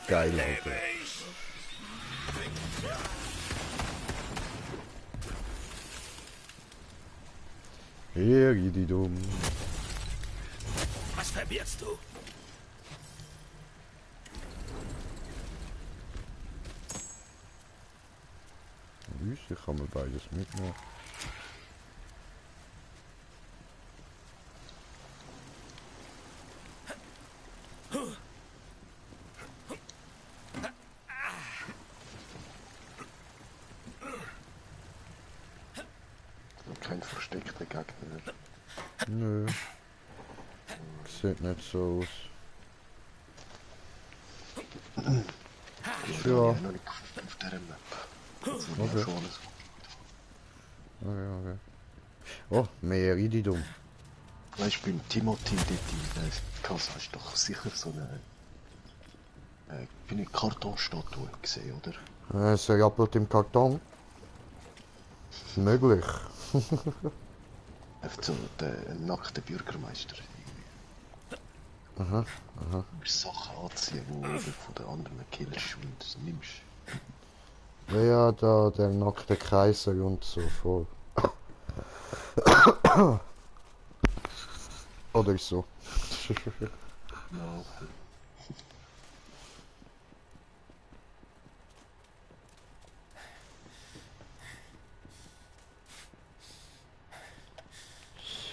Geil, Lebe Alter. ich. Iridium. Was verbirgst du? Ich kann mir beides mitnehmen. Kein versteckter Gegner. Nö. Sieht nicht so aus. Ja. Noch nicht auf dieser Map. Okay. Okay. Oh, mehr Iridium. Weißt du, beim Timothy dort in der Kasse hast du doch sicher so eine Kartonstatue gesehen, oder? Ein Rappelt im Karton. Möglich. Einfach so der nackte Bürgermeister. Aha. Du musst Sachen anziehen, die du von den anderen killst und nimmst. Ja, da der nackte Kaiser und so voll. Oder so. No.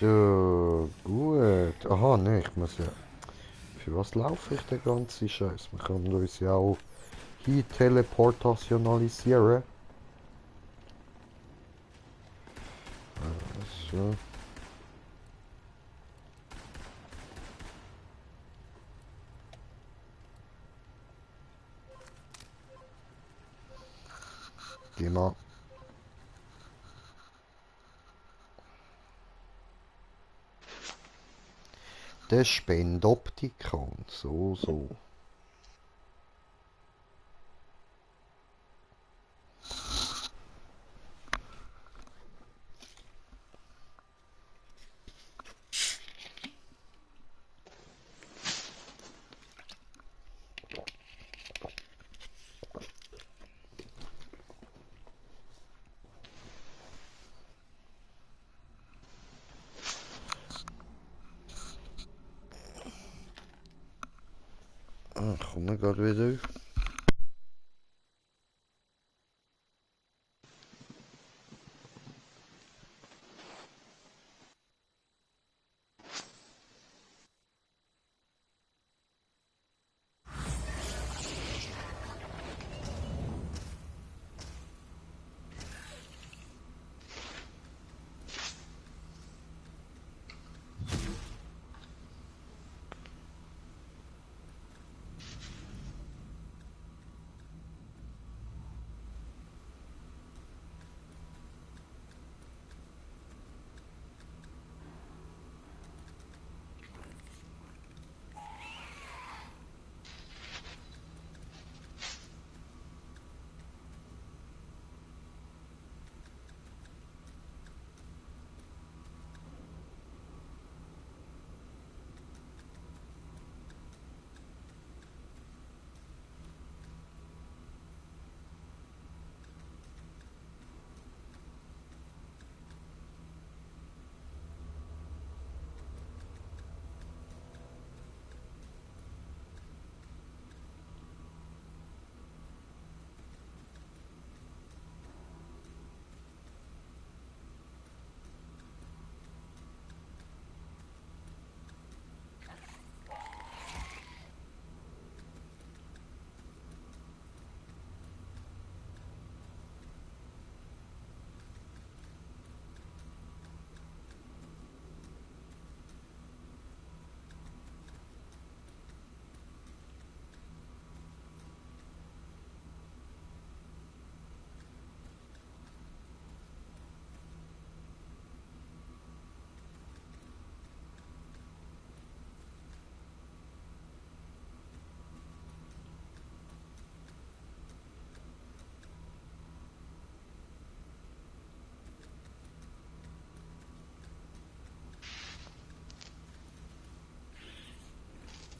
So, gut. Aha, ne, ich muss ja... Für was laufe ich den ganzen Scheiß? Wir können uns ja auch hier teleportationalisieren. So. Geh mal. Der Spendoptikon, so. Kom ik dat weer door?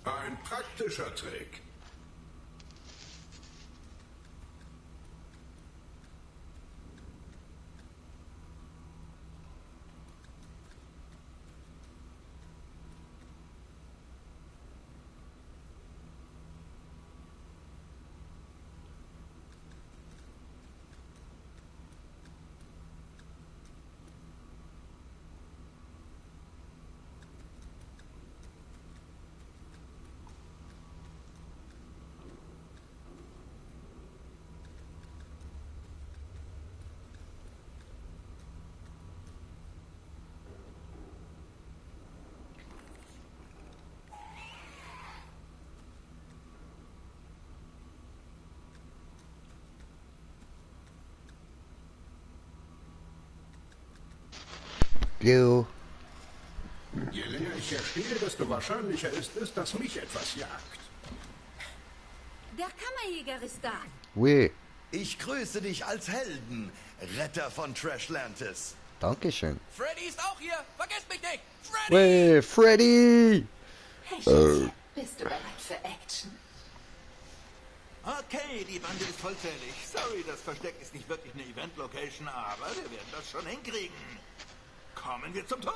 Ein praktischer Trick. Gil. Je länger ich hier stehe, desto wahrscheinlicher ist es, dass mich etwas jagt. Der Kammerjäger ist da. Oui. Ich grüße dich als Helden, Retter von Trashlantis. Dankeschön. Freddy ist auch hier. Vergesst mich nicht. Freddy! Wey, Freddy! Hey, Schätzchen, bist du bereit für Action? Okay, die Bande ist vollzählig. Sorry, das Versteck ist nicht wirklich eine Event-Location, aber wir werden das schon hinkriegen. Kommen wir zum Turm.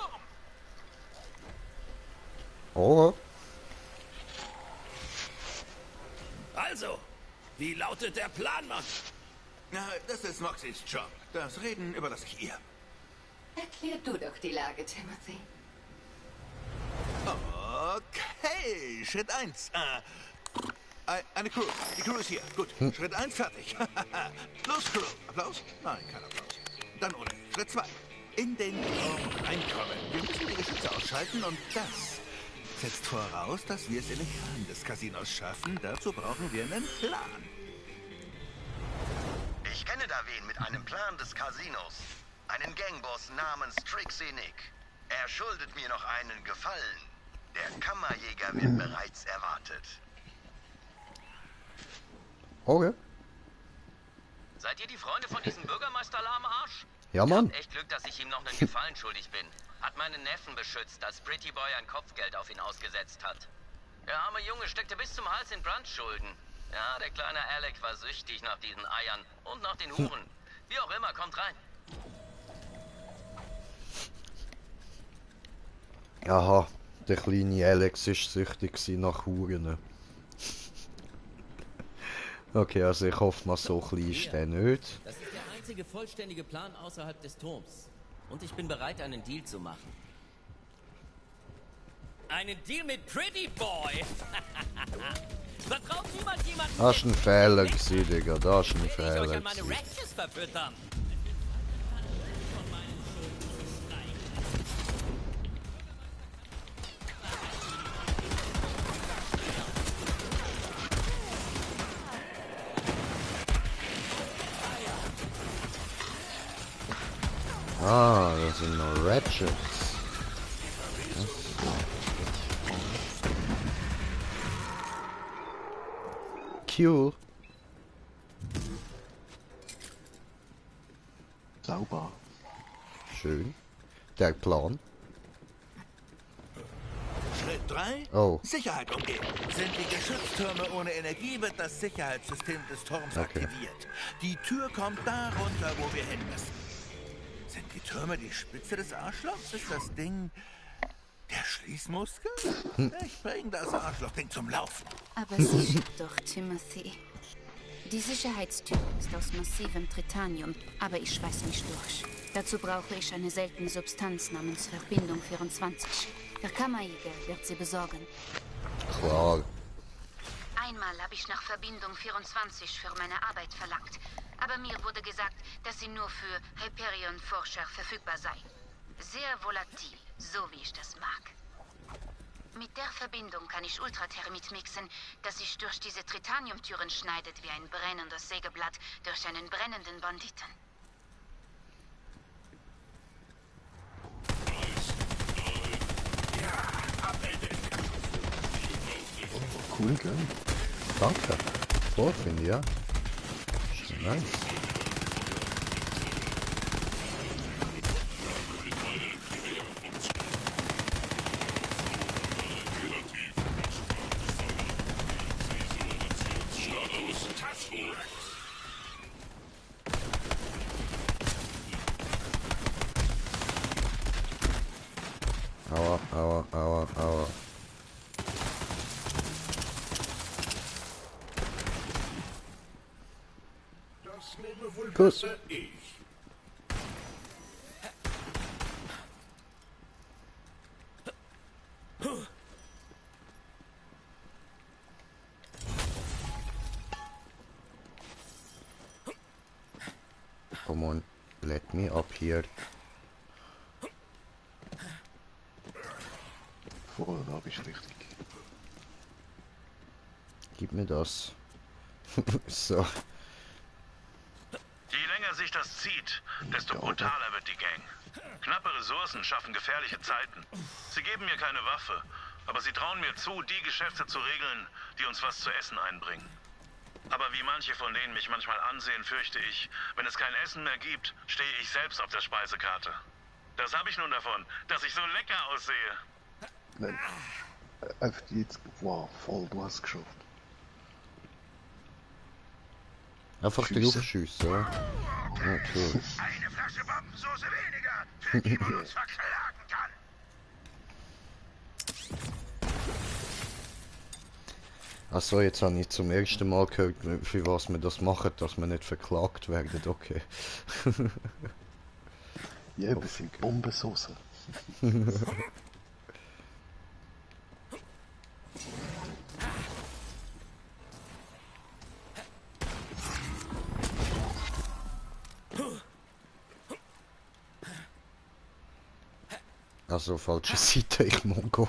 Oh. Also, wie lautet der Plan, Mann? Na, das ist Moxys Job. Das Reden überlasse ich ihr. Erklär du doch die Lage, Timothy. Okay, Schritt 1. Eine Crew. Die Crew ist hier. Gut. Schritt 1 fertig. Los, Crew. Applaus? Nein, kein Applaus. Dann ohne. Schritt 2. In den Turm reinkommen. Wir müssen die Geschütze ausschalten und das setzt voraus, dass wir es in den Kern des Casinos schaffen. Dazu brauchen wir einen Plan. Ich kenne da wen mit einem Plan des Casinos. Einen Gangboss namens Trixie Nick. Er schuldet mir noch einen Gefallen. Der Kammerjäger wird bereits erwartet. Okay. Seid ihr die Freunde von diesem Bürgermeister Lahmarsch? Ja, Mann. Ich hab echt Glück, dass ich ihm noch einen Gefallen schuldig bin. Hat meinen Neffen beschützt, als Pretty Boy ein Kopfgeld auf ihn ausgesetzt hat. Der arme Junge steckte bis zum Hals in Brandschulden. Ja, der kleine Alec war süchtig nach diesen Eiern und nach den Huren. Wie auch immer, kommt rein. Aha, der kleine Alex ist süchtig nach Huren. Okay, also ich hoffe mal, so klein ist der nicht. Das ist der einzige vollständige Plan außerhalb des Turms. Und ich bin bereit, einen Deal zu machen. Einen Deal mit Pretty Boy. Vertraut niemand jemanden. Das ist ein Fehler gewesen, Digga. Das ist ein Ich Fehler euch an meine gewesen. Ratchets verfüttern. Ah, das sind noch Ratchets. Cool. Sauber. Schön. Der Plan. Schritt 3. Oh. Sicherheit umgehen. Sind die Geschütztürme ohne Energie, wird das Sicherheitssystem des Turms Okay. aktiviert. Die Tür kommt da runter, wo wir hin müssen. Sind die Türme die Spitze des Arschlochs? Ist das Ding der Schließmuskel? Ich bring das Arschlochding zum Laufen. Aber sicher doch, Timothy. Die Sicherheitstür ist aus massivem Tritanium, aber ich schweiß mich durch. Dazu brauche ich eine seltene Substanz namens Verbindung 24. Der Kammerjäger wird sie besorgen. Klar. Einmal habe ich nach Verbindung 24 für meine Arbeit verlangt. Aber mir wurde gesagt, dass sie nur für Hyperion-Forscher verfügbar sei. Sehr volatil, so wie ich das mag. Mit der Verbindung kann ich Ultrathermit mixen, das sich durch diese Tritaniumtüren schneidet wie ein brennendes Sägeblatt durch einen brennenden Banditen. Cool, gell? Danke. Voll, finde ich, ja. Ist nice. Aua, aua, aua, aua. Das nehme wohl Gut. besser ich. Come on, let me up here. Voll, da bist du richtig. Gib mir das. So. Je länger sich das zieht, desto brutaler wird die Gang. Knappe Ressourcen schaffen gefährliche Zeiten. Sie geben mir keine Waffe, aber sie trauen mir zu, die Geschäfte zu regeln, die uns was zu essen einbringen. Aber wie manche von denen mich manchmal ansehen, fürchte ich, wenn es kein Essen mehr gibt, stehe ich selbst auf der Speisekarte. Das habe ich nun davon, dass ich so lecker aussehe. Nein. Einfach jetzt. Wow, voll, du hast es geschafft. Einfach drauf schiessen, oder? Ja, cool. Eine Flasche Bombensauce weniger, für die man uns verklagen kann. Achso, jetzt habe ich zum ersten Mal gehört, für was wir das machen, dass wir nicht verklagt werden, okay. Ja, wir sind Bombensauce. Also falsche Seite, ich Mongo.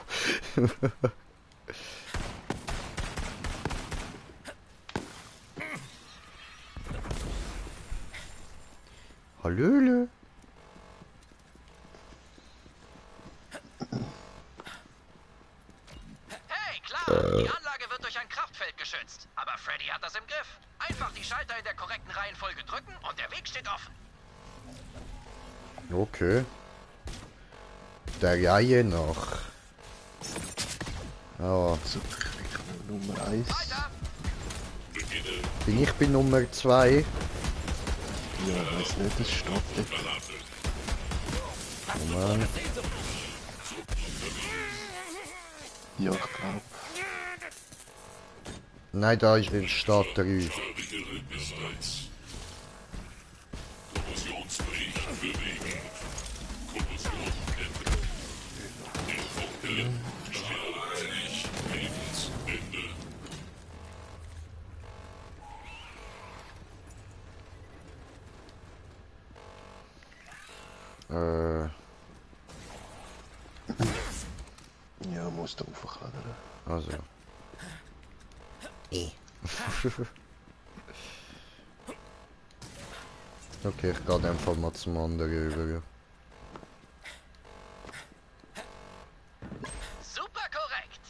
Hallöle. Hey, klar, die Anlage wird durch ein Kraftfeld geschützt. Aber Freddy hat das im Griff. Einfach die Schalter in der korrekten Reihenfolge drücken und der Weg steht offen. Okay. Der Reihe nach. Ah. Nummer 1. Bin ich bei Nummer 2? Ja, weiß nicht, das steht dort. Moment. Ja, ich glaube. Nein, da ist in Stadt 3. Ja, musst du aufklettern. Also. Okay, ich gehe einfach mal zum anderen über. Super korrekt.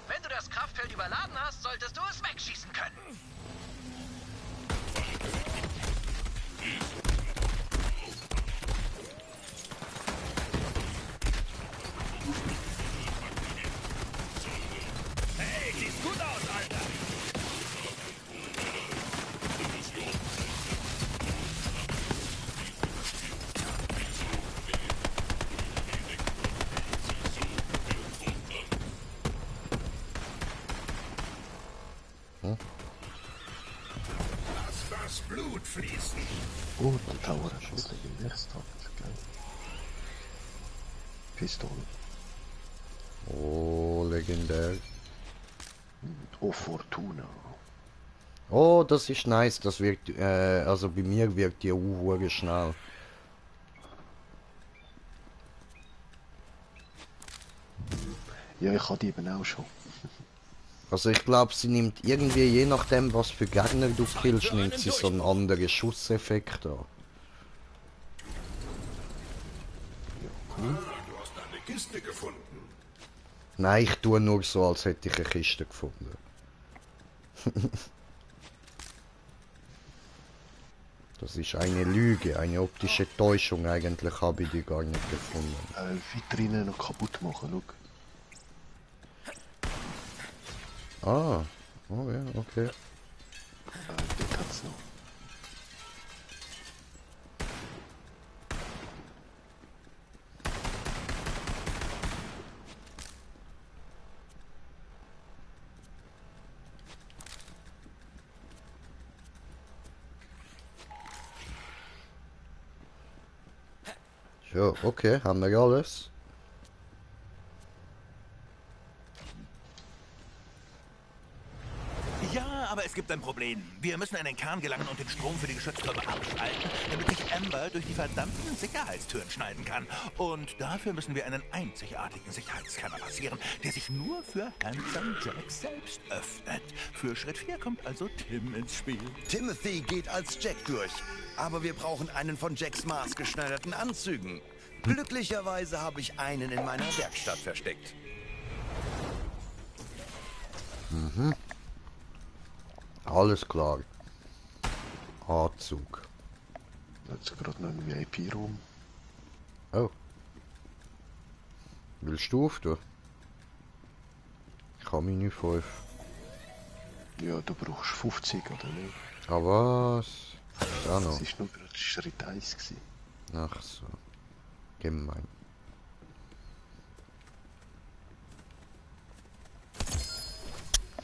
Wenn du das Kraftfeld überladen hast, solltest du es wegschießen können. Hey, sieht gut aus, Alter! Lass das Blut fließen. Oh, der Tower hat schon legendäres Tat. Geil. Pistole. Oh, legendär. Oh, Fortuna. Oh, das ist nice. Das wirkt, also bei mir wirkt die Uhr schnell. Ja, ich habe die eben auch schon. Also ich glaube, sie nimmt irgendwie, je nachdem was für Gegner du killst, nimmt sie so einen anderen Schusseffekt an. Du hast eine Kiste gefunden. Nein, ich tue nur so, als hätte ich eine Kiste gefunden. Das ist eine Lüge, eine optische Täuschung. Eigentlich habe ich die gar nicht gefunden. Vitrine noch kaputt machen, schau. Ah, oh ja, okay. Dort hat's noch. So, okay, haben wir alles. Ja, Ja, aber es gibt ein Problem. Wir müssen an den Kern gelangen und den Strom für die Geschütztürme abschalten, damit sich Amber durch die verdammten Sicherheitstüren schneiden kann. Und dafür müssen wir einen einzigartigen Sicherheitsscanner passieren, der sich nur für Handsome Jack selbst öffnet. Für Schritt 4 kommt also Tim ins Spiel. Timothy geht als Jack durch, aber wir brauchen einen von Jacks maßgeschneiderten Anzügen. Glücklicherweise habe ich einen in meiner Werkstatt versteckt. Mhm. Alles klar. Anzug. Jetzt gerade noch ein VIP-Raum. Oh. Willst du aufstehen? Ich habe meine 5. Ja, du brauchst 50 oder nicht? Ah was? Ist auch noch. Das war nur gerade Schritt 1 gewesen. Ach so. Gemein.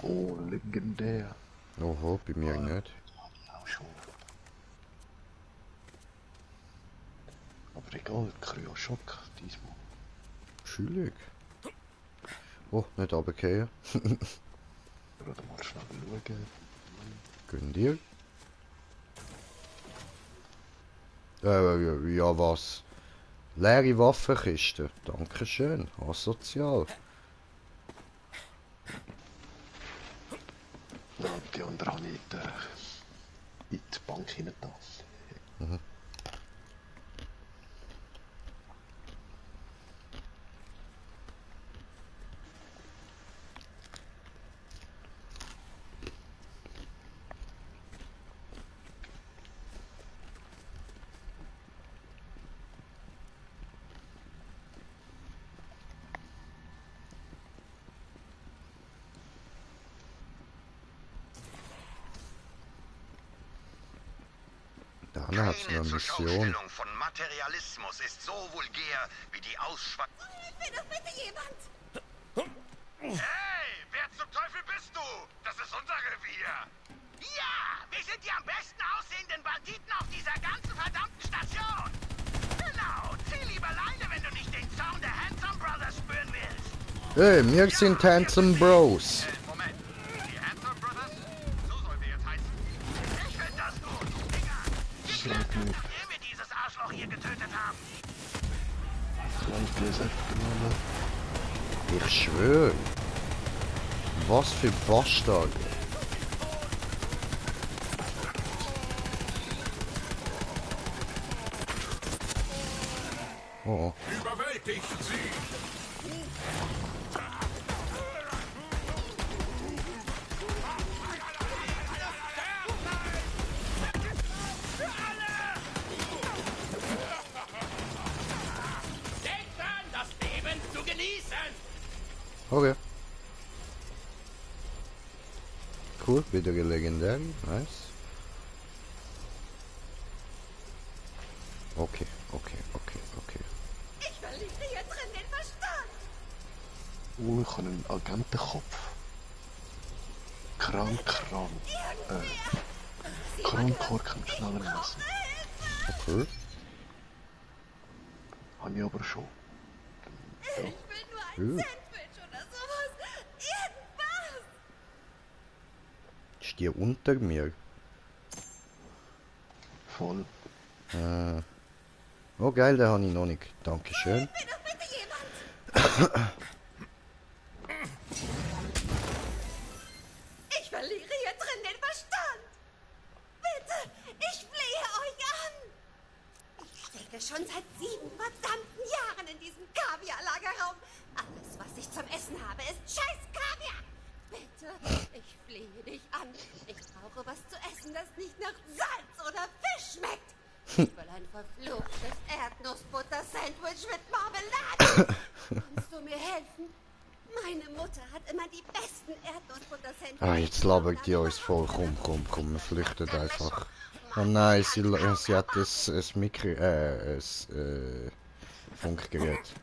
Oh, legendär. Oho, bei mir nicht. Auch schon. Aber egal, Kryoschock diesmal. Schülig. Oh, nicht runtergefallen. Gerade mal schnell schauen. Gönn dir. Ja, was? Leere Waffenkiste. Dankeschön. Asozial. Ja, die andere habe ich in die Bank hineingetan. Mhm. Dann hat's eine Mission. Zuschauerstellung von Materialismus ist so vulgär wie die Ausschweifung. Hilf mir doch bitte jemand! Hey, wer zum Teufel bist du? Das ist unser Revier. Ja, wir sind die am besten aussehenden Banditen auf dieser ganzen verdammten Station. Genau, zieh lieber Leine, wenn du nicht den Zorn der Handsome Brothers spüren willst. Hey, wir sind Handsome Bros. Moment, die Handsome Brothers? So sollen wir jetzt heißen. Ich find das gut. Digga, gib mir, nachdem wir dieses Arschloch hier getötet haben. Ich schwöre. Was für Bastard. Oh. Überwältigt sie! Denkt an, das Leben zu genießen! Okay. Cool, wieder legendär. Nice. Okay. Ich verliere hier drin den Verstand! Oh, ich habe einen Agentenkopf. Krankorken knallen lassen. Okay. Habe ich aber schon. Ich will nur ein Sandwich oder sowas. Irgendwas! Ist die unter mir? Voll. Oh geil, den habe ich noch nicht. Dankeschön. Hilf mir doch bitte jemand! Ich verliere hier drin den Verstand! Bitte, ich flehe euch an! Ich stecke schon seit 7 verdammten Jahren in diesem Kaviarlagerraum. Alles, was ich zum Essen habe, ist scheiß Kaviar! Bitte, ich flehe dich an. Ich brauche was zu essen, das nicht nach Salz oder Fisch schmeckt. Ich will ein verfluchtes Erdnussbutter-Sandwich mit Marmelade. Kannst du mir helfen? Meine Mutter hat immer die besten Erdnussbutter-Sandwiches. Ah, jetzt labert die uns voll. Komm, wir flüchten einfach. Oh nein, sie hat ein Funkgerät.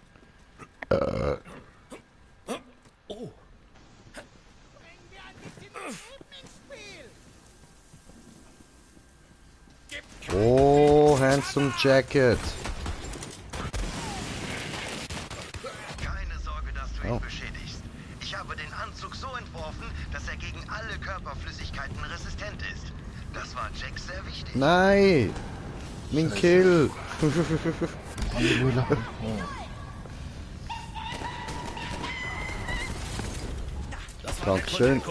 Oh. Oh, handsome jacket. Keine Sorge, dass du ihn beschädigst. Ich habe den Anzug so entworfen, dass er gegen alle Körperflüssigkeiten resistent ist. Das war Jack sehr wichtig. Nein! Mein Kill! Dankeschön.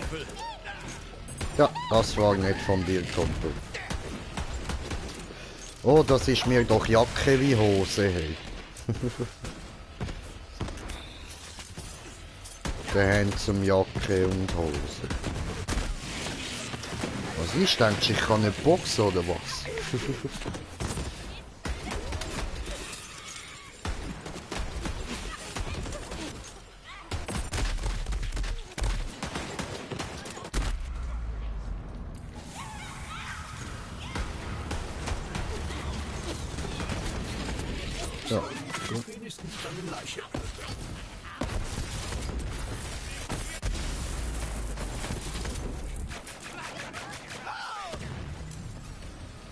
Ja, das war nicht von dir, Kumpel. Oh, das ist mir doch Jacke wie Hose, hey. Der Hand zum Jacke und Hose. Was ist, denkst du, ich kann nicht boxen oder was? Ja.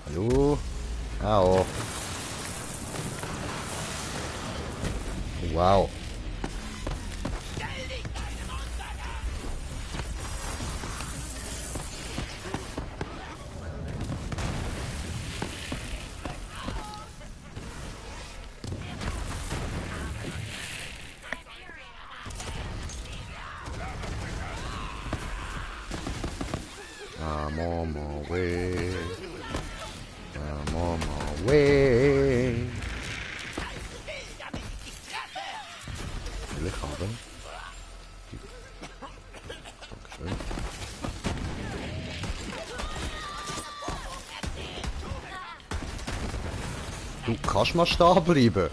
Hallo? Au. Wow. I'm on my way. I'm on my way. Will ich haben? Dankeschön. Du kannst mal stehen bleiben.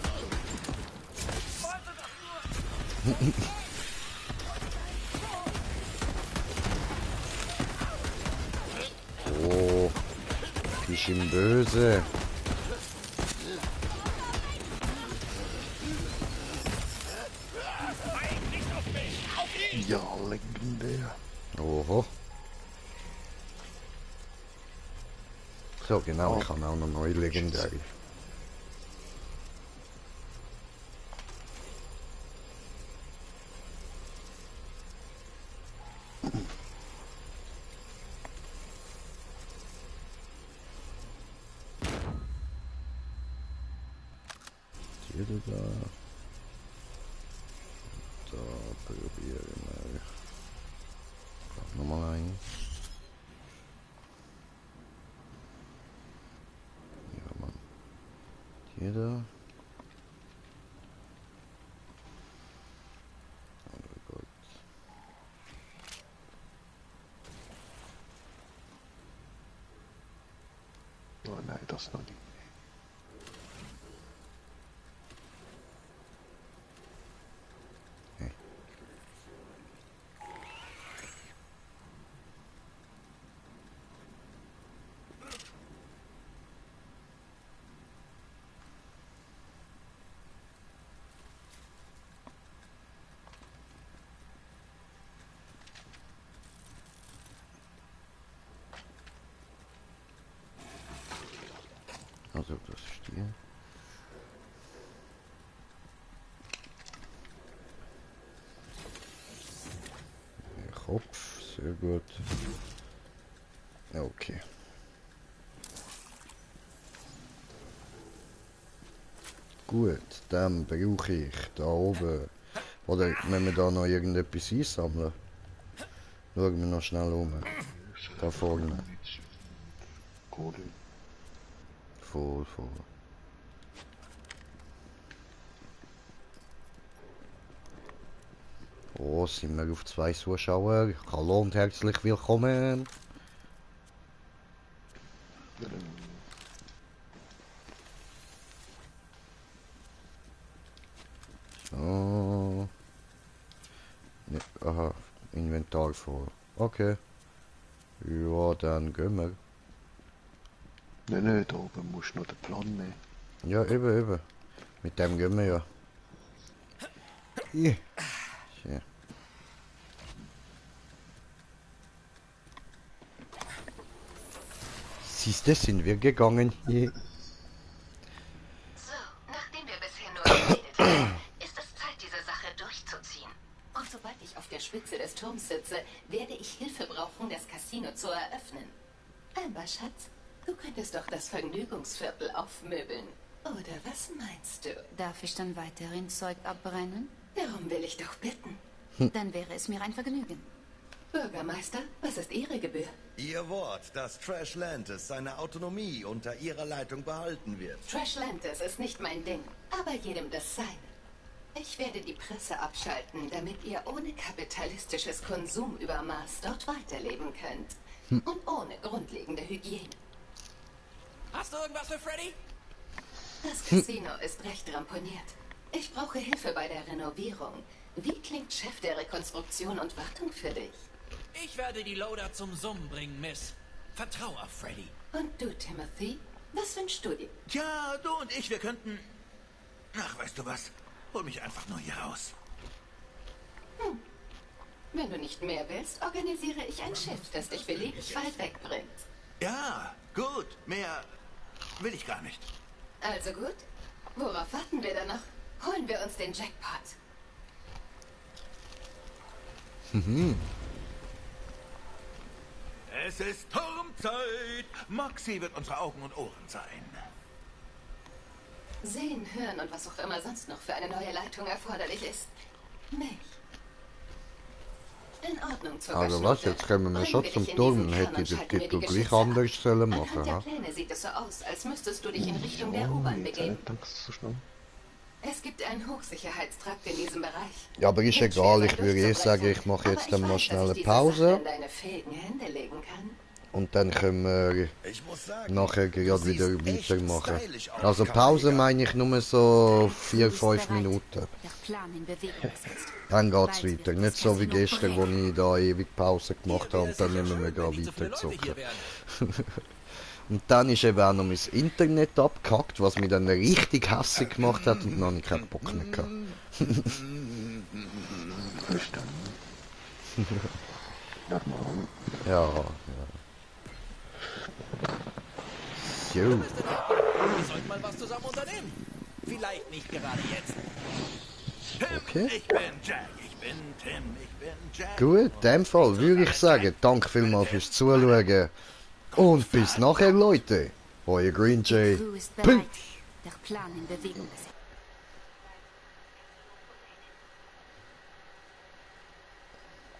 Oh, bist ihm böse. Ja, legendär. Oho. So, genau, ich habe auch noch neue legendäre. Jeder da. Da probiere ich mal. Nochmal ein. Ja, Mann. Jeder. Oh Gott. Oh nein, das noch nicht. Also das ist hier. Der Kopf, sehr gut. Okay. Gut, dann brauche ich da oben. Oder wenn wir da noch irgendetwas einsammeln. Schauen wir noch schnell um. Da vorne. Voll. Oh, sind wir auf 2 Zuschauer. Hallo und herzlich willkommen. So. Ne, aha, Inventar voll. Okay. Ja, dann gehen wir. Nein, da oben musst du noch den Plan nehmen. Ja, eben. Mit dem gehen wir ja. Hier. Ja. Siehst du, sind wir gegangen hier. So, nachdem wir bisher nur geredet haben, ist es Zeit, diese Sache durchzuziehen. Und sobald Sobald ich auf der Spitze des Turms sitze, werde ich Hilfe brauchen, das Casino zu eröffnen. Aber Schatz, du könntest doch das Vergnügungsviertel aufmöbeln. Oder was meinst du? Darf ich dann weiterhin Zeug abbrennen? Darum will ich doch bitten. Dann wäre es mir ein Vergnügen. Bürgermeister, was ist Ihre Gebühr? Ihr Wort, dass Trashlantis seine Autonomie unter Ihrer Leitung behalten wird. Trashlantis ist nicht mein Ding, aber jedem das seine. Ich werde die Presse abschalten, damit ihr ohne kapitalistisches Konsumübermaß dort weiterleben könnt. Und ohne grundlegende Hygiene. Hast du irgendwas für Freddy? Das Casino ist recht ramponiert. Ich brauche Hilfe bei der Renovierung. Wie klingt Chef der Rekonstruktion und Wartung für dich? Ich werde die Loader zum Summen bringen, Miss. Vertrau auf Freddy. Und du, Timothy? Was wünschst du dir? Tja, du und ich, wir könnten... Ach, weißt du was? Hol mich einfach nur hier raus. Wenn du nicht mehr willst, organisiere ich ein Schiff, das dich beliebig weit wegbringt. Ja, gut. Mehr will ich gar nicht. Also gut. Worauf warten wir dann noch? Holen wir uns den Jackpot. Es ist Turmzeit. Moxie wird unsere Augen und Ohren sein. Sehen, hören und was auch immer sonst noch für eine neue Leitung erforderlich ist. Mich. In Ordnung, Also was, jetzt kommen wir schon zum Turm. Hätte ich den Titel gleich anders sollen machen. Anhand der Pläne sieht es so aus, als müsstest du dich in Richtung der U-Bahn begeben. Es gibt einen Hochsicherheitstrakt in diesem Bereich. Ja, aber ist egal, ich würde eh sagen, ich mache jetzt dann mal schnell eine Pause. Und dann können wir nachher gerade wieder weitermachen. Also Pause meine ich nur so 4-5 Minuten. Dann geht's weiter. Nicht so wie gestern, wo ich da ewig Pause gemacht habe und dann müssen wir gerade weiter zocken. Und dann ist eben auch noch mein Internet abgehackt, was mich dann richtig hässlich gemacht hat und dann habe ich keinen Bock mehr gehabt. Ja, ja. So. Wir sollten mal was zusammen unternehmen. Vielleicht nicht gerade jetzt. Okay. Ich bin Jack, ich bin Tim, ich bin Jack. Gut, in dem Fall würde ich sagen, danke vielmals fürs Zuschauen. Und bis nachher, Leute. Euer Green Jay. Der Plan in Bewegung gesetzt.